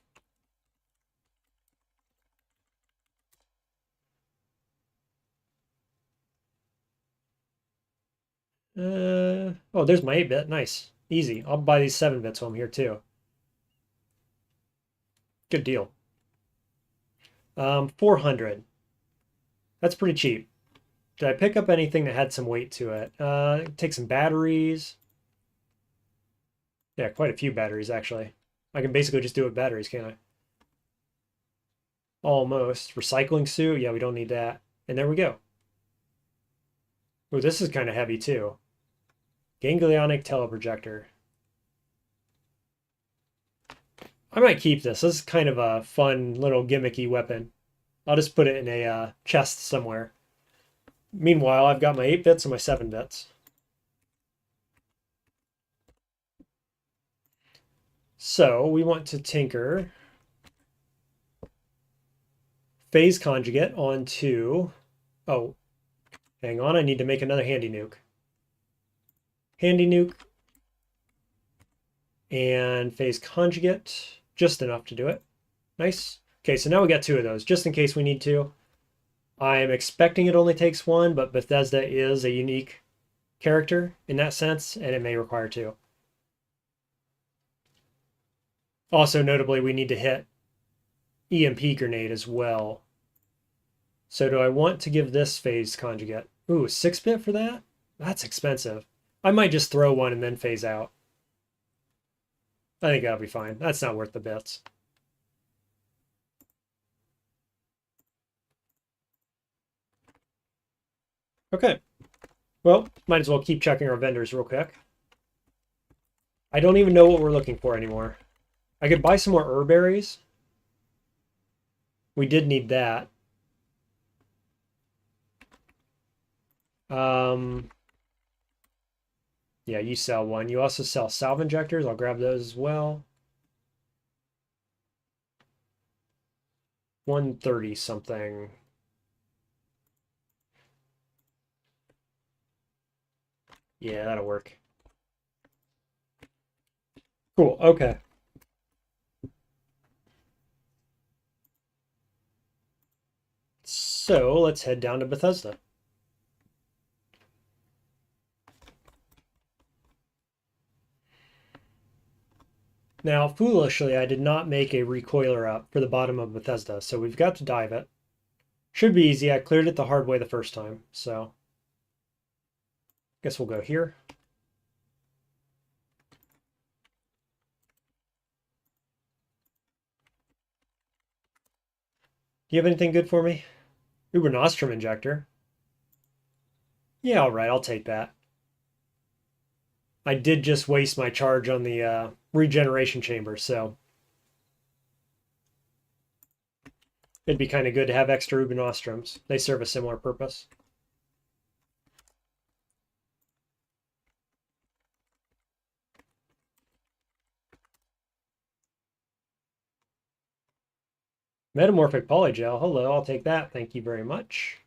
S1: Oh, there's my 8-bit. Nice. Easy. I'll buy these 7 bits while I'm here too. Good deal. 400. That's pretty cheap. Did I pick up anything that had some weight to it? Take some batteries. Yeah, quite a few batteries actually. I can basically just do it with batteries, can't I? Almost. Recycling suit. Yeah, we don't need that. And there we go. Oh, this is kind of heavy too. Ganglionic teleprojector. I might keep this. This is kind of a fun little gimmicky weapon. I'll just put it in a chest somewhere. Meanwhile, I've got my 8 bits and my 7 bits. So we want to tinker phase conjugate onto... Oh, hang on. I need to make another handy nuke. Handy nuke. And phase conjugate. Just enough to do it. Nice. Okay, so now we got 2 of those, just in case we need to. I'm expecting it only takes 1, but Bethesda is a unique character in that sense, and it may require 2. Also, notably, we need to hit EMP grenade as well. So do I want to give this phase conjugate? Ooh, 6-bit for that? That's expensive. I might just throw 1 and then phase out. I think that'll be fine. That's not worth the bits. Okay. Well, might as well keep checking our vendors real quick. I don't even know what we're looking for anymore. I could buy some more herberries. We did need that. Yeah, you sell 1. You also sell salve injectors. I'll grab those as well. 130 something. Yeah, that'll work. Cool, okay. So let's head down to Bethesda. Now, foolishly, I did not make a recoiler up for the bottom of Bethesda, so we've got to dive it. Should be easy. I cleared it the hard way the first time, so guess we'll go here. Do you have anything good for me? Uber Nostrum injector. Yeah, all right, I'll take that. I did just waste my charge on the regeneration chamber, so it'd be kind of good to have extra Uber Nostrums. They serve a similar purpose. Metamorphic polygel. Hello, I'll take that. Thank you very much.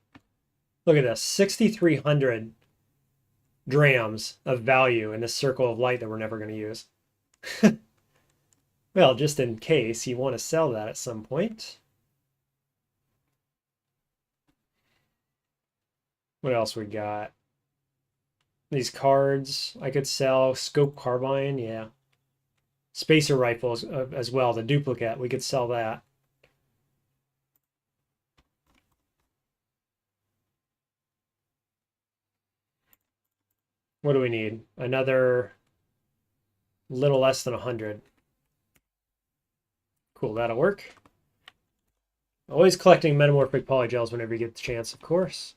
S1: Look at this, 6,300 drams of value in this circle of light that we're never going to use. Well, just in case you want to sell that at some point. What else we got? These cards I could sell. Scope carbine, yeah. Spacer rifles as well, the duplicate. We could sell that. What do we need? Another little less than 100. Cool, that'll work. Always collecting metamorphic polygels whenever you get the chance, of course.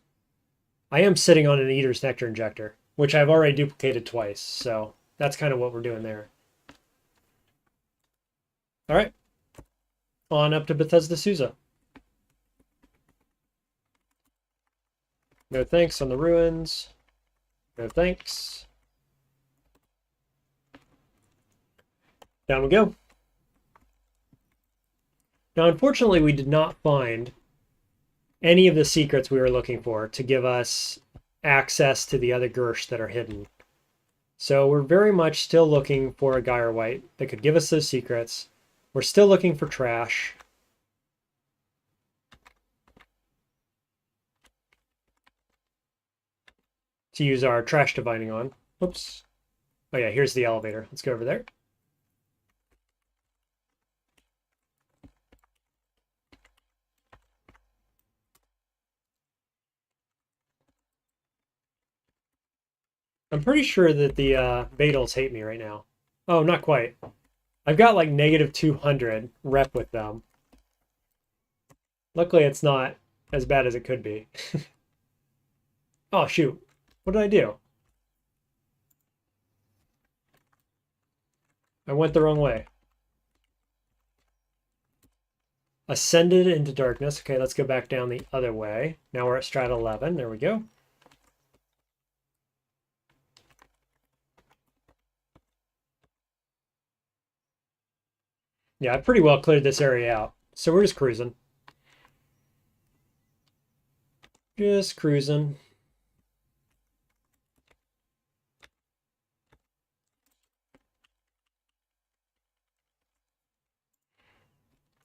S1: I am sitting on an Eater's Nectar Injector, which I've already duplicated twice, so that's kind of what we're doing there. All right, on up to Bethesda Souza. No thanks on the ruins. No thanks. Down we go. Now, unfortunately, we did not find any of the secrets we were looking for to give us access to the other Girsh that are hidden. So we're very much still looking for a Gyre White that could give us those secrets. We're still looking for trash. To use our trash divining on. Whoops. Oh yeah, here's the elevator. Let's go over there. I'm pretty sure that the Badals hate me right now. Oh, not quite. I've got like negative 200 rep with them. Luckily, it's not as bad as it could be. Oh, shoot. What did I do? I went the wrong way. Ascended into darkness. Okay, let's go back down the other way. Now we're at Strat 11. There we go. Yeah, I pretty well cleared this area out. So we're just cruising. Just cruising.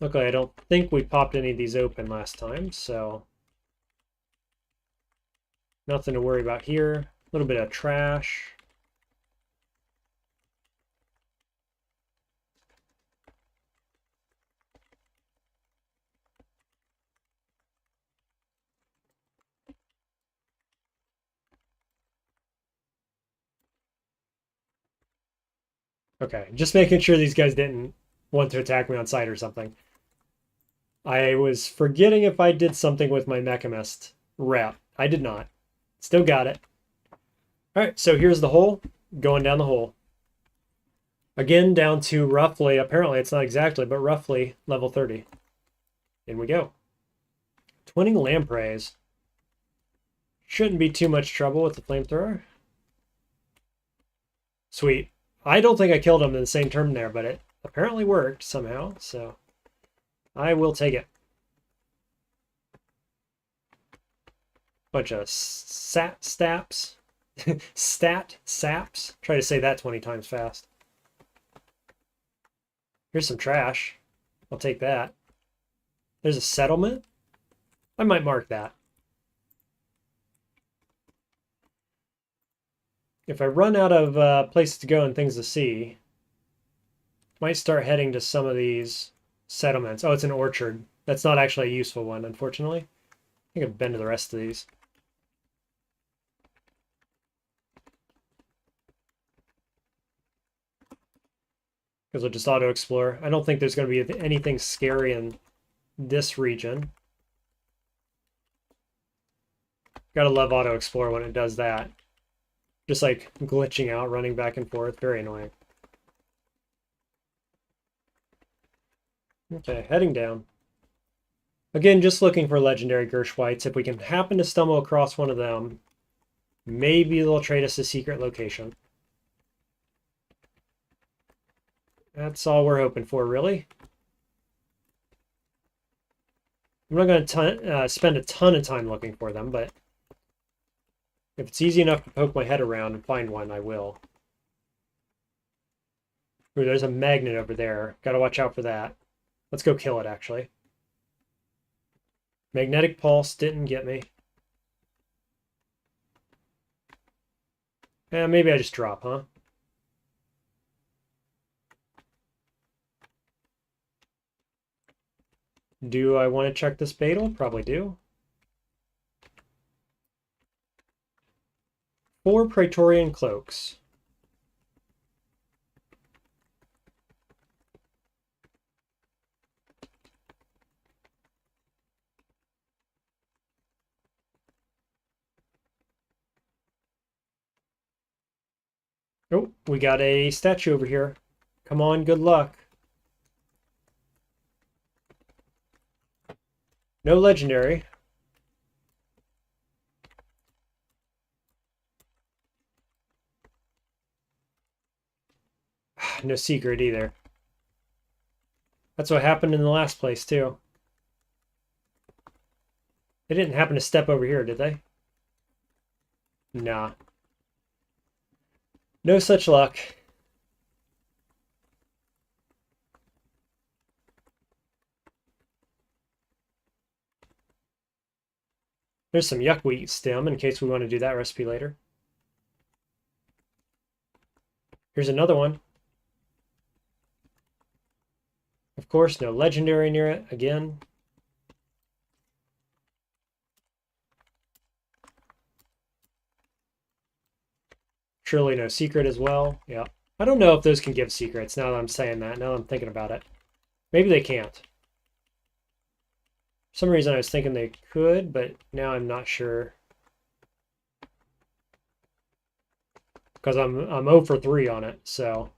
S1: Luckily, I don't think we popped any of these open last time, so nothing to worry about here. A little bit of trash. Okay, just making sure these guys didn't want to attack me on sight or something. I was forgetting if I did something with my Mechamist rep. I did not. Still got it. All right, so here's the hole. Going down the hole. Again, down to roughly, apparently it's not exactly, but roughly level 30. In we go. 20 lampreys. Shouldn't be too much trouble with the flamethrower. Sweet. I don't think I killed him in the same turn there, but it apparently worked somehow, so I will take it. Bunch of staps. Stat saps. Try to say that 20 times fast. Here's some trash. I'll take that. There's a settlement. I might mark that. If I run out of places to go and things to see, might start heading to some of these settlements. Oh, it's an orchard. That's not actually a useful one, unfortunately. I think I've been to the rest of these. Because we'll just auto-explore. I don't think there's going to be anything scary in this region. Gotta love auto-explore when it does that. Just like glitching out, running back and forth. Very annoying. Okay, heading down. Again, just looking for legendary Girsh Whites. If we can happen to stumble across one of them, maybe they'll trade us a secret location. That's all we're hoping for, really. I'm not going to spend a ton of time looking for them, but if it's easy enough to poke my head around and find one, I will. Ooh, there's a magnet over there. Gotta watch out for that. Let's go kill it, actually. Magnetic pulse didn't get me. Maybe I just drop, huh? Do I want to check this Beetle? Probably do. 4 Praetorian Cloaks. Oh, we got a statue over here. Come on, good luck. No legendary. No secret either. That's what happened in the last place, too. They didn't happen to step over here, did they? Nah. No such luck. There's some yuckweed stem in case we want to do that recipe later. Here's another one. Of course, no legendary near it again. Surely no secret as well. Yeah. I don't know if those can give secrets now that I'm saying that, now that I'm thinking about it. Maybe they can't. For some reason I was thinking they could, but now I'm not sure. Because I'm 0 for 3 on it, so.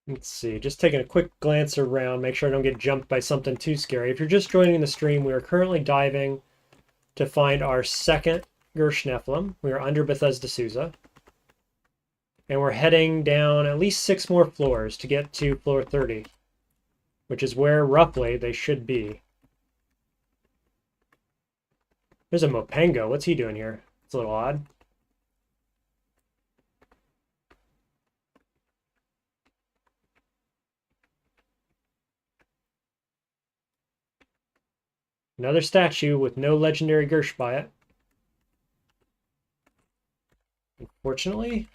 S1: Let's see, just taking a quick glance around, make sure I don't get jumped by something too scary. If you're just joining the stream, we are currently diving to find our second Girsh Nephilim. We are under Bethesda Susa. And we're heading down at least 6 more floors to get to floor 30, which is where, roughly, they should be. There's a Mopengo. What's he doing here? It's a little odd. Another statue with no legendary Girsh by it. Unfortunately.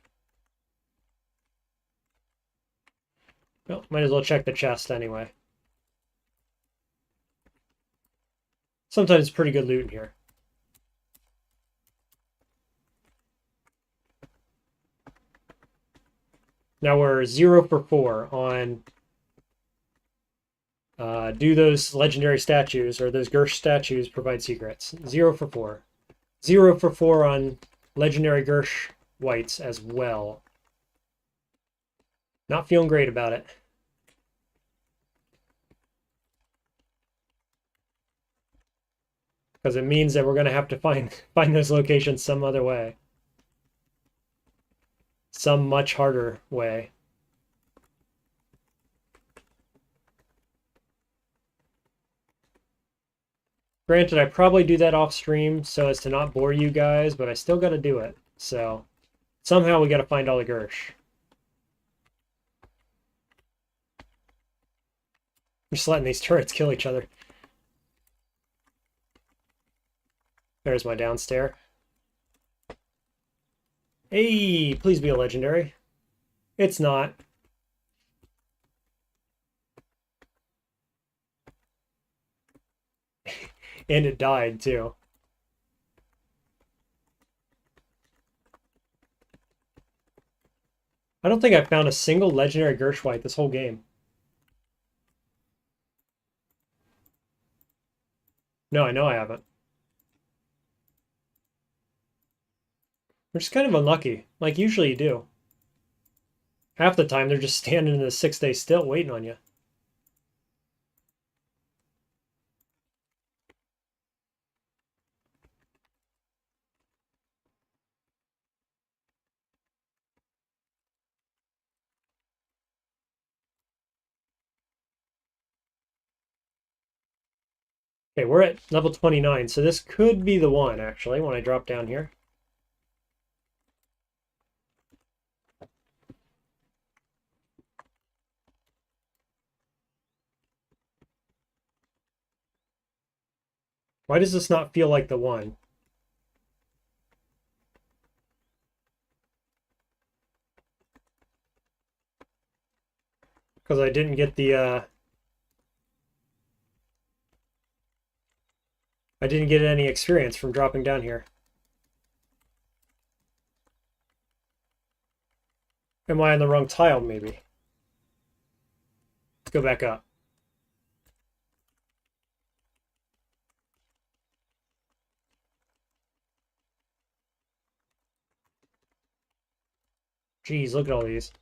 S1: Well, might as well check the chest anyway. Sometimes pretty good loot in here. Now we're 0 for 4 on do those legendary statues or those Girsh statues provide secrets. 0 for 4. 0 for 4 on legendary Girsh whites as well. Not feeling great about it. Because it means that we're going to have to find those locations some other way. Some much harder way. Granted, I probably do that off stream so as to not bore you guys, but I still got to do it. So somehow we got to find all the Girsh. I'm just letting these turrets kill each other. There's my downstair. Hey, please be a legendary. It's not. And it died, too. I don't think I've found a single legendary Girsh white this whole game. No, I know I haven't. Which is kind of unlucky, like usually you do. Half the time they're just standing in the 6-day still waiting on you. Okay, we're at level 29, so this could be the one, actually, when I drop down here. Why does this not feel like the one? Because I didn't get the, I didn't get any experience from dropping down here. Am I on the wrong tile, maybe? go back up. Jeez, look at all these.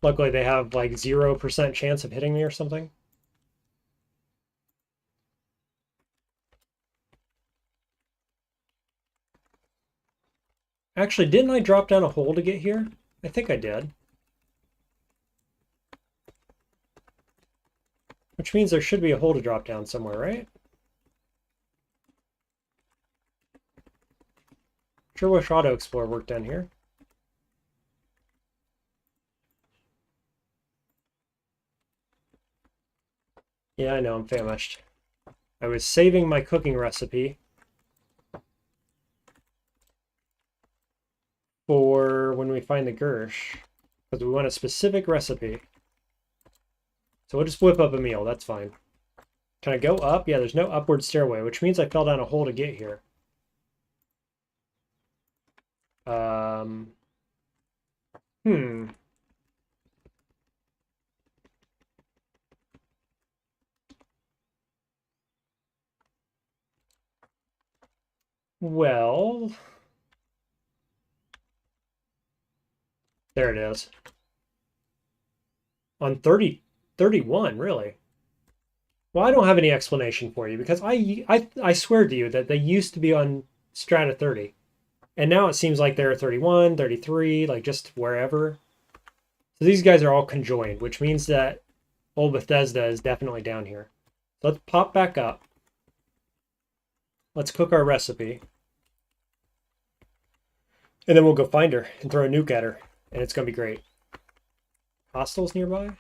S1: Luckily, they have like 0% chance of hitting me or something. Actually, didn't I drop down a hole to get here? I think I did. Which means there should be a hole to drop down somewhere, right? Sure wish Auto Explorer worked down here. Yeah, I know, I'm famished. I was saving my cooking recipe for when we find the Girsh, because we want a specific recipe. So we'll just whip up a meal, that's fine. Can I go up? Yeah, there's no upward stairway, which means I fell down a hole to get here. Hmm. Well, there it is. On 31, really? Well, I don't have any explanation for you because I swear to you that they used to be on Strata 30. And now it seems like they're 31, 33, like just wherever. So these guys are all conjoined, which means that old Bethesda is definitely down here. So let's pop back up. Let's cook our recipe. And then we'll go find her and throw a nuke at her. And it's going to be great. Hostiles nearby?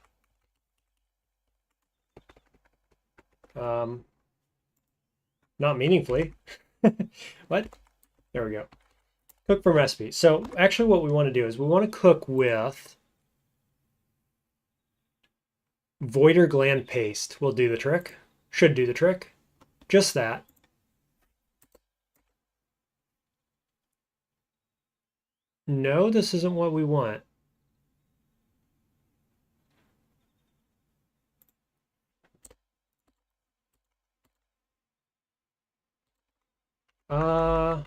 S1: Not meaningfully. What? There we go. Cook from recipe. So actually what we want to do is we want to cook with Voider gland paste. Will do the trick. Should do the trick. Just that. No, this isn't what we want. I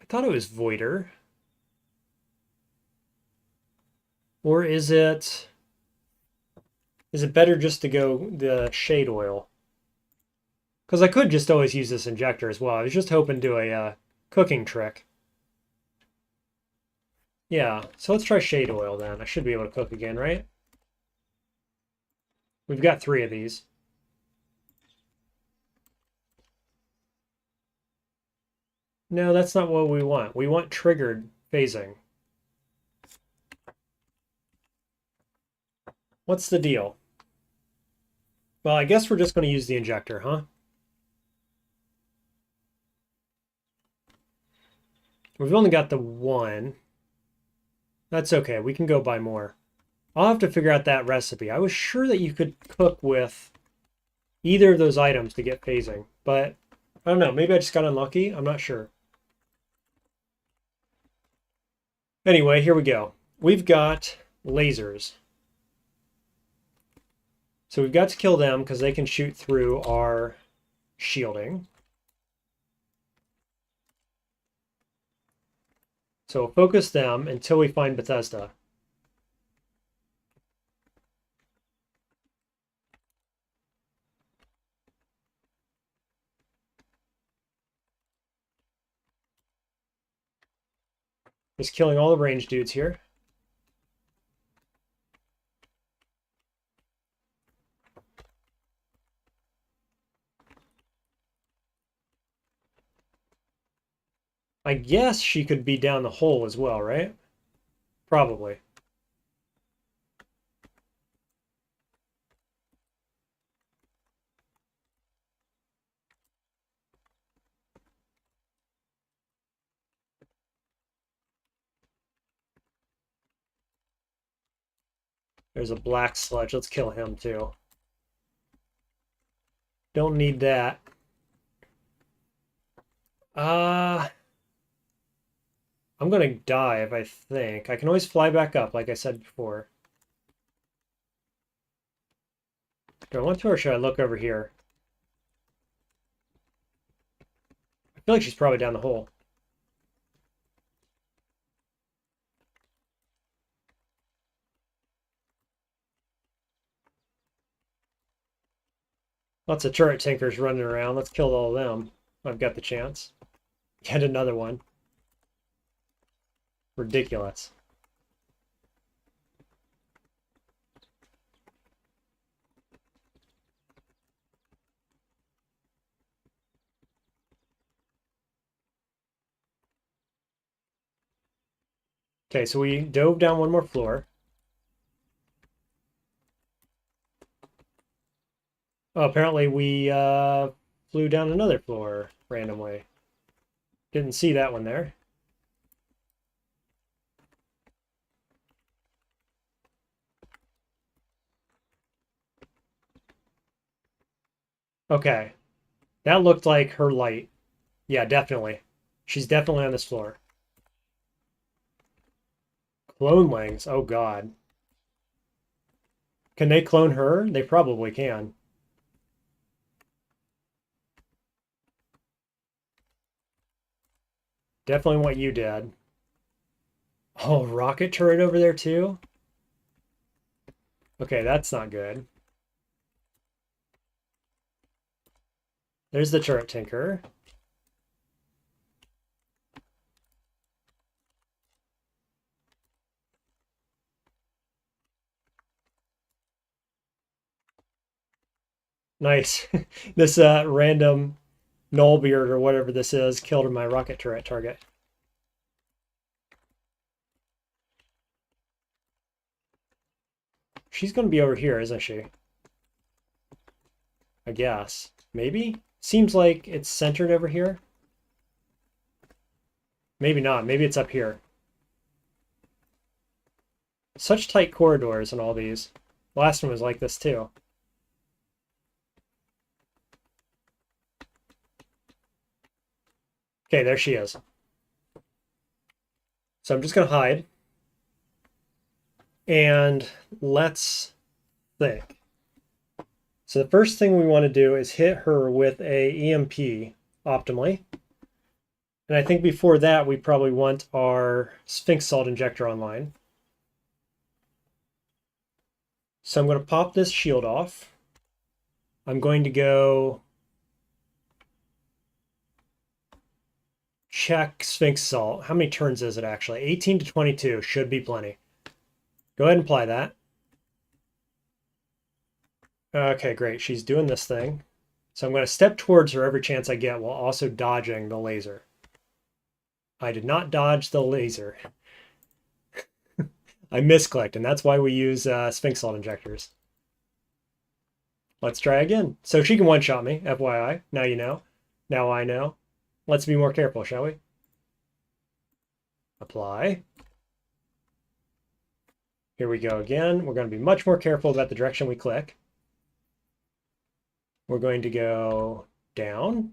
S1: thought it was Voider. Or is it better just to go the shade oil? Because I could just always use this injector as well. I was just hoping to do a cooking trick. Yeah, so let's try shade oil then. I should be able to cook again, right? We've got 3 of these. No, that's not what we want. We want triggered phasing. What's the deal? Well, I guess we're just going to use the injector, huh? We've only got the 1. That's okay. We can go buy more. I'll have to figure out that recipe. I was sure that you could cook with either of those items to get phasing, but I don't know. Maybe I just got unlucky. I'm not sure. Anyway, here we go. We've got lasers. So we've got to kill them because they can shoot through our shielding. So we'll focus them until we find Bethesda. Just killing all the range dudes here. I guess she could be down the hole as well, right? Probably. There's a black sludge. Let's kill him too. Don't need that. I'm gonna dive, I think. I can always fly back up, like I said before. Do I want to, or should I look over here? I feel like she's probably down the hole. Lots of turret tinkers running around. Let's kill all of them. I've got the chance. Get another one. Ridiculous. Okay, so we dove down one more floor. Oh, apparently we flew down another floor randomly. Didn't see that one there. Okay. That looked like her light. Yeah, definitely. She's definitely on this floor. Clonelings. Oh, God. Can they clone her? They probably can. Definitely what you did. Oh, rocket turret over there too? Okay, that's not good. There's the turret tinker. Nice. This random Nullbeard or whatever this is killed my rocket turret target. She's going to be over here, isn't she? I guess. Maybe? Seems like it's centered over here. Maybe not. Maybe it's up here. Such tight corridors in all these. Last one was like this too. Okay, there she is. So I'm just going to hide. And let's think. So the first thing we want to do is hit her with a EMP optimally. And I think before that, we probably want our Sphinx Salt Injector online. So I'm going to pop this shield off. I'm going to go check Sphinx Salt. How many turns is it actually? 18 to 22 should be plenty. Go ahead and apply that. Okay, great. She's doing this thing. So I'm going to step towards her every chance I get while also dodging the laser. I did not dodge the laser. I misclicked, and that's why we use Sphinx Salt Injectors. Let's try again. So she can one-shot me, FYI. Now you know. Now I know. Let's be more careful, shall we? Apply. Here we go again. We're going to be much more careful about the direction we click. We're going to go down.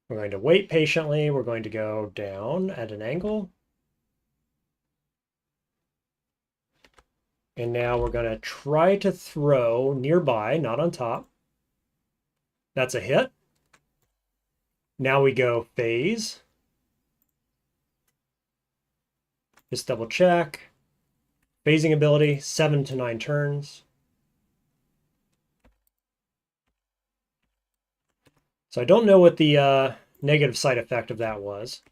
S1: We're going to wait patiently. We're going to go down at an angle. And now we're going to try to throw nearby, not on top. That's a hit. Now we go phase. Just double check. Phasing ability, 7 to 9 turns. So I don't know what the negative side effect of that was.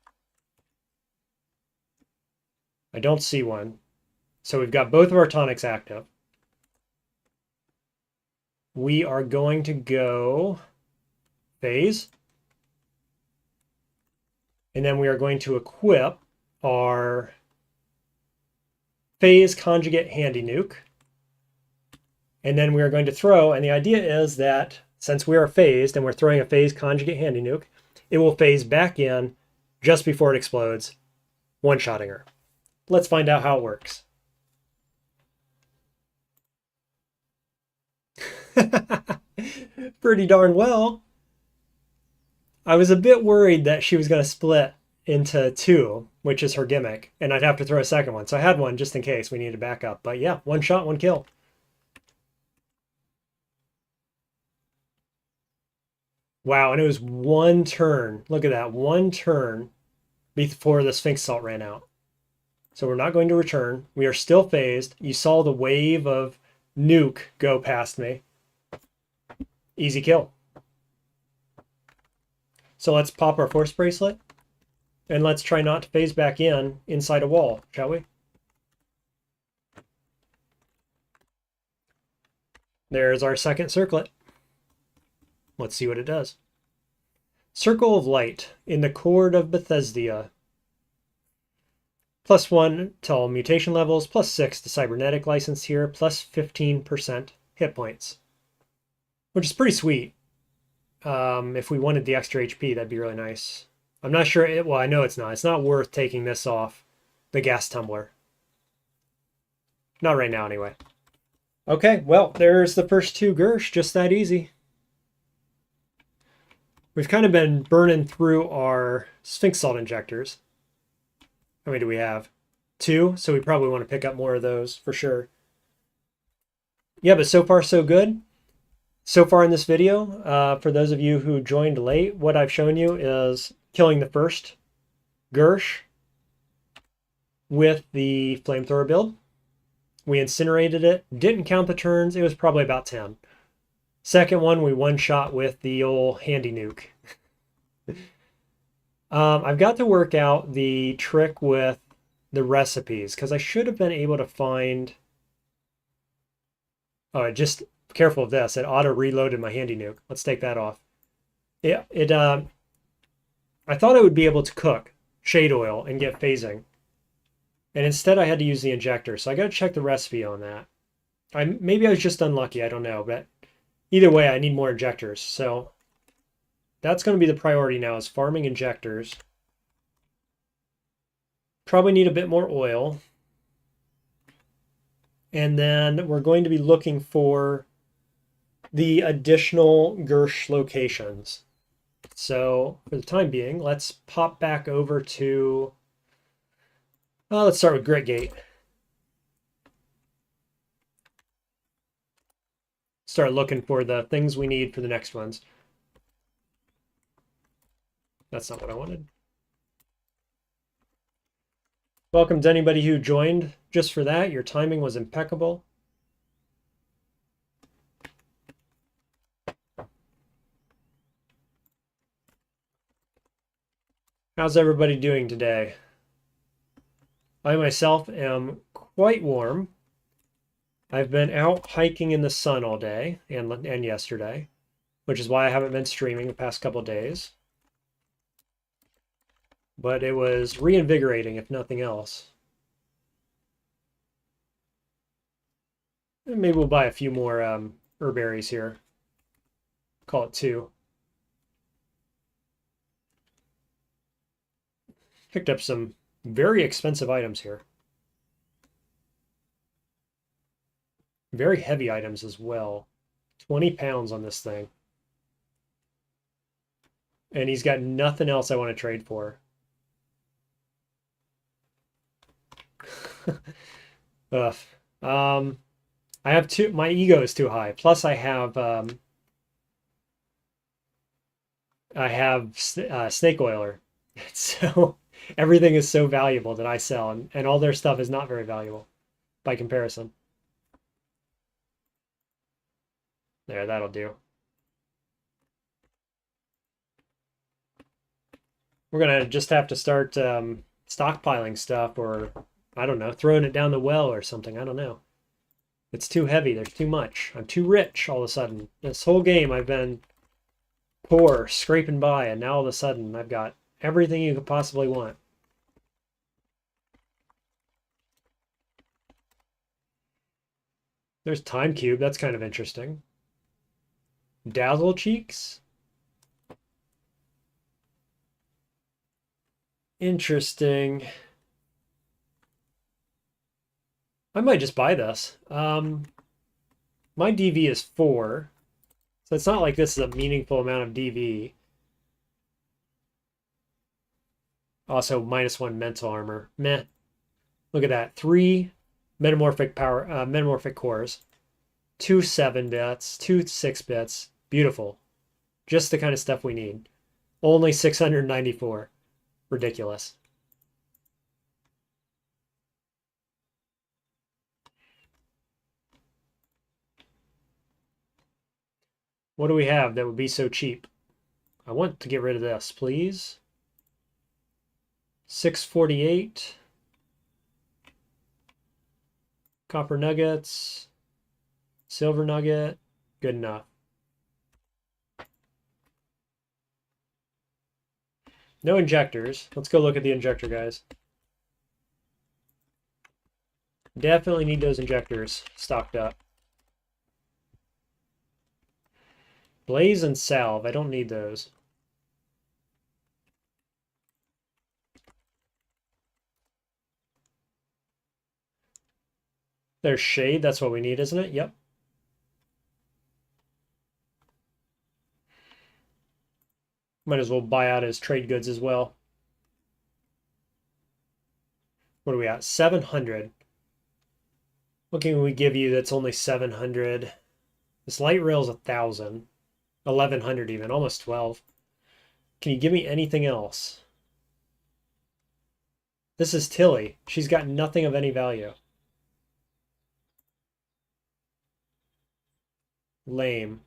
S1: I don't see one. So we've got both of our tonics active. We are going to go phase. And then we are going to equip our phase conjugate handy nuke. And then we are going to throw, and the idea is that since we are phased and we're throwing a phase conjugate handy nuke, it will phase back in just before it explodes, one-shotting her. Let's find out how it works. Pretty darn well. I was a bit worried that she was going to split into 2, which is her gimmick, and I'd have to throw a second one. So I had one just in case we needed backup. But yeah, one shot, one kill. Wow, and it was one turn. Look at that, one turn before the Sphinx Salt ran out. So we're not going to return. We are still phased. You saw the wave of nuke go past me. Easy kill. So let's pop our force bracelet. And let's try not to phase back inside a wall, shall we? There's our second circlet. Let's see what it does. Circle of Light in the Cord of Bethsaida. +1 to all mutation levels, +6 to cybernetic license here, +15% hit points. Which is pretty sweet. If we wanted the extra HP, that'd be really nice. I'm not sure, well, I know it's not. It's not worth taking this off the gas tumbler. Not right now, anyway. Okay, well, there's the first two Girsh, just that easy. We've kind of been burning through our Sphinx Salt injectors. How many do we have? 2, so we probably want to pick up more of those for sure. Yeah, but so far so good. So far in this video, for those of you who joined late, what I've shown you is killing the first Girsh with the flamethrower build. We incinerated it, didn't count the turns, it was probably about 10. Second one, we one-shot with the old handy nuke. I've got to work out the trick with the recipes, because I should have been able to find... Oh, just careful of this. It auto-reloaded my handy nuke. Let's take that off. I thought I would be able to cook shade oil and get phasing. And instead I had to use the injector, so I got to check the recipe on that. Maybe I was just unlucky, I don't know, but either way I need more injectors. So that's going to be the priority now, is farming injectors. Probably need a bit more oil. And then we're going to be looking for the additional Girsh locations. So for the time being, let's pop back over to... let's start with Gritgate. Start looking for the things we need for the next ones. That's not what I wanted. Welcome to anybody who joined just for that. Your timing was impeccable. How's everybody doing today? I myself am quite warm. I've been out hiking in the sun all day and yesterday, which is why I haven't been streaming the past couple of days. But it was reinvigorating, if nothing else. And maybe we'll buy a few more herbaries here. Call it 2. Picked up some very expensive items here. Very heavy items as well. 20 pounds on this thing. And he's got nothing else I want to trade for. Ugh. I have my ego is too high. Plus I have snake oiler. So everything is so valuable that I sell, and all their stuff is not very valuable by comparison. There, that'll do. We're gonna just have to start stockpiling stuff, or I don't know, throwing it down the well or something. I don't know. It's too heavy. There's too much. I'm too rich all of a sudden. This whole game I've been poor, scraping by, and now all of a sudden I've got everything you could possibly want. There's Time Cube. That's kind of interesting. Dazzle Cheeks. Interesting. I might just buy this. My DV is 4, so it's not like this is a meaningful amount of DV. Also, -1 mental armor. Meh. Look at that. 3 metamorphic cores. 2 7 bits. 2 6 bits. Beautiful. Just the kind of stuff we need. Only 694. Ridiculous. What do we have that would be so cheap? I want to get rid of this, please. 648. Copper nuggets. Silver nugget. Good enough. No injectors. Let's go look at the injector, guys. Definitely need those injectors stocked up. Blaze and salve. I don't need those. There's shade. That's what we need, isn't it? Yep. Might as well buy out his trade goods as well. What are we at? 700. What can we give you that's only 700? This light rail's 1,000. 1,100 even. Almost 12. Can you give me anything else? This is Tilly. She's got nothing of any value. Lame.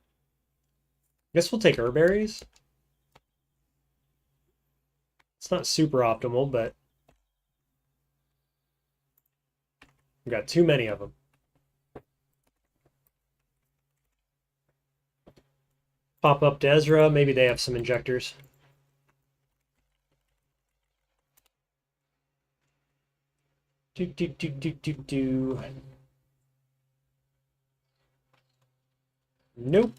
S1: Guess we'll take herberries. It's not super optimal, but we've got too many of them. Pop up to Ezra. Maybe they have some injectors. Do. Nope.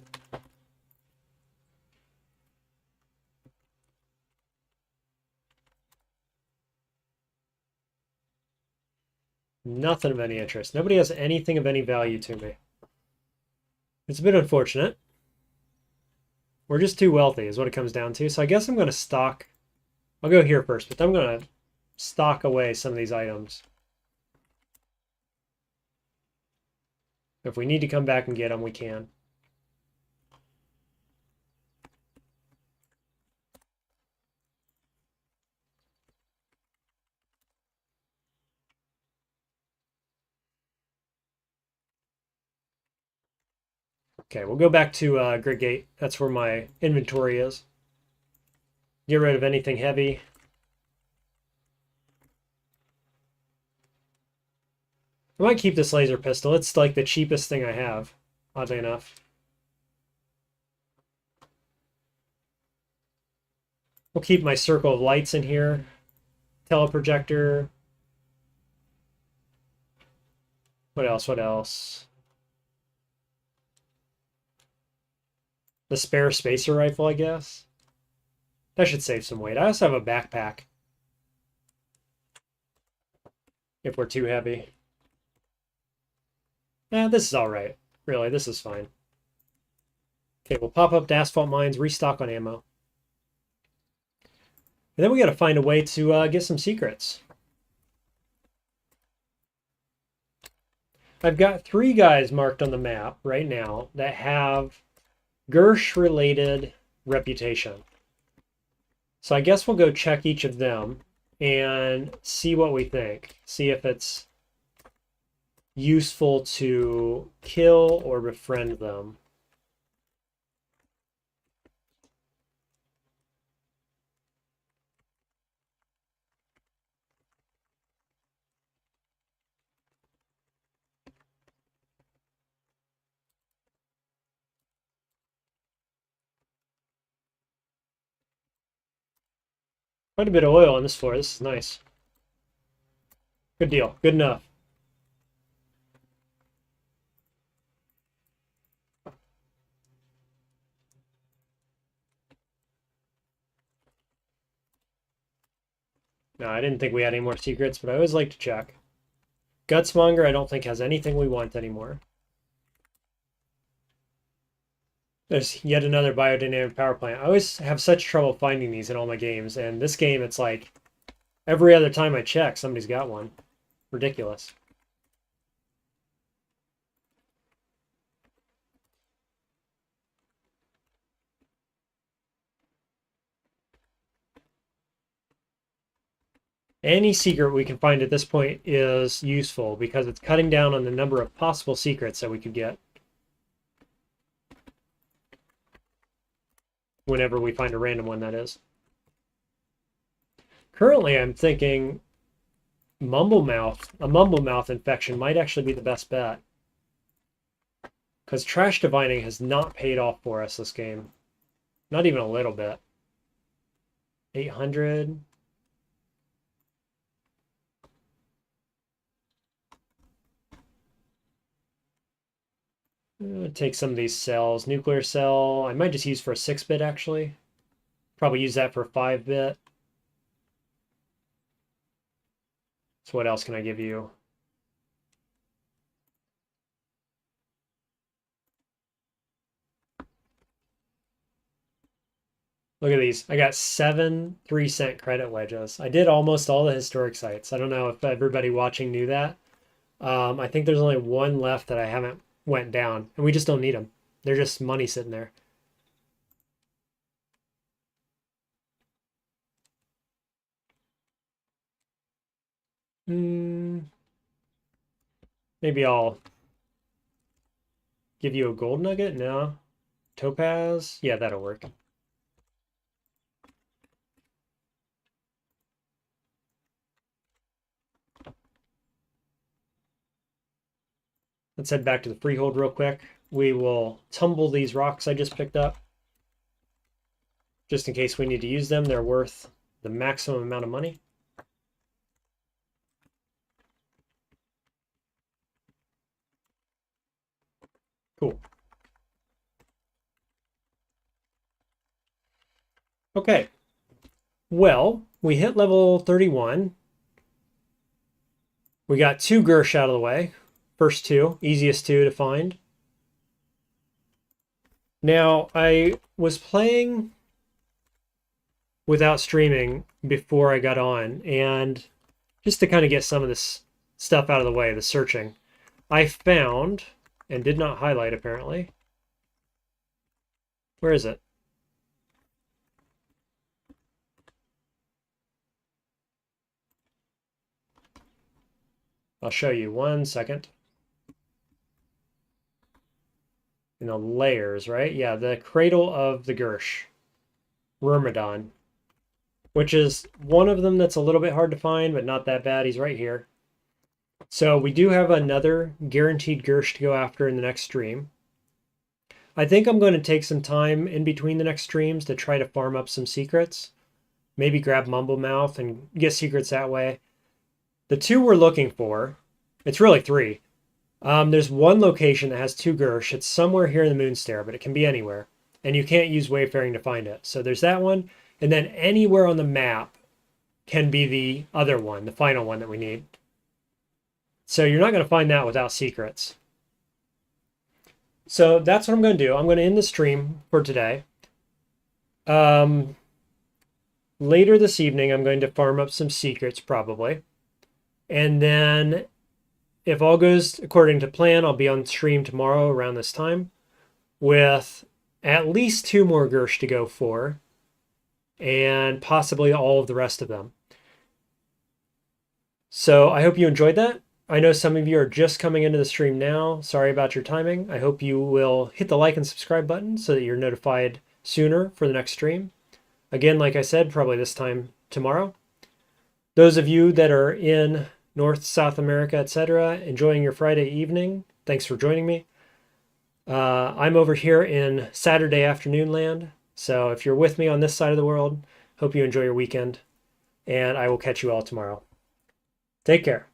S1: Nothing of any interest. Nobody has anything of any value to me. It's a bit unfortunate. We're just too wealthy is what it comes down to. So I guess I'm going to stock. I'll go here first, but I'm going to stock away some of these items. If we need to come back and get them, we can. Okay, we'll go back to Grid Gate. That's where my inventory is. Get rid of anything heavy. I might keep this laser pistol. It's like the cheapest thing I have, oddly enough. We'll keep my circle of lights in here. Teleprojector. What else? What else? The spare spacer rifle, I guess. That should save some weight. I also have a backpack. If we're too heavy. Yeah, this is all right. Really, this is fine. Okay, we'll pop up to asphalt mines, restock on ammo. And then we got to find a way to get some secrets. I've got 3 guys marked on the map right now that have Girsh-related reputation. So I guess we'll go check each of them and see what we think. See if it's useful to kill or befriend them. Quite a bit of oil on this floor. This is nice. Good deal. Good enough. No, I didn't think we had any more secrets, but I always like to check. Gutsmonger, I don't think has anything we want anymore. There's yet another biodynamic power plant. I always have such trouble finding these in all my games, and this game, it's like every other time I check, somebody's got one. Ridiculous. Any secret we can find at this point is useful because it's cutting down on the number of possible secrets that we could get whenever we find a random one, that is. Currently, I'm thinking a Mumblemouth infection might actually be the best bet. Because Trash Divining has not paid off for us this game. Not even a little bit. 800. Take some of these cells. Nuclear cell, I might just use for a 6-bit actually. Probably use that for a 5-bit. So what else can I give you? Look at these. I got 7 3-cent credit wedges. I did almost all the historic sites. I don't know if everybody watching knew that. I think there's only one left that I haven't went down, and we just don't need them. They're just money sitting there. Maybe I'll give you a gold nugget? No. Topaz? Yeah, that'll work. Let's head back to the freehold real quick. We will tumble these rocks I just picked up. Just in case we need to use them. They're worth the maximum amount of money. Cool. Okay. Well, we hit level 31. We got 2 Girsh out of the way. First 2, easiest 2 to find. Now, I was playing without streaming before I got on, and just to kind of get some of this stuff out of the way, the searching, I found, and did not highlight apparently. Where is it? I'll show you 1 second. In the layers, right? Yeah, the Cradle of the Girsh. Myrmidon. Which is one of them that's a little bit hard to find, but not that bad. He's right here. So we do have another guaranteed Girsh to go after in the next stream. I think I'm going to take some time in between the next streams to try to farm up some secrets. Maybe grab Mumblemouth and get secrets that way. The 2 we're looking for, it's really 3. There's one location that has 2 Girsh. It's somewhere here in the Moonstare, but it can be anywhere. And you can't use wayfaring to find it. So there's that one. And then anywhere on the map can be the other one, the final one that we need. So you're not going to find that without secrets. So that's what I'm going to do. I'm going to end the stream for today. Later this evening, I'm going to farm up some secrets probably. And then if all goes according to plan, I'll be on stream tomorrow around this time with at least 2 more Girsh to go for, and possibly all of the rest of them. So I hope you enjoyed that. I know some of you are just coming into the stream now. Sorry about your timing. I hope you will hit the like and subscribe button so that you're notified sooner for the next stream. Again, like I said, probably this time tomorrow. Those of you that are in North, South America, etc., enjoying your Friday evening, thanks for joining me. I'm over here in Saturday afternoon land, so if you're with me on this side of the world, hope you enjoy your weekend, and I will catch you all tomorrow. Take care.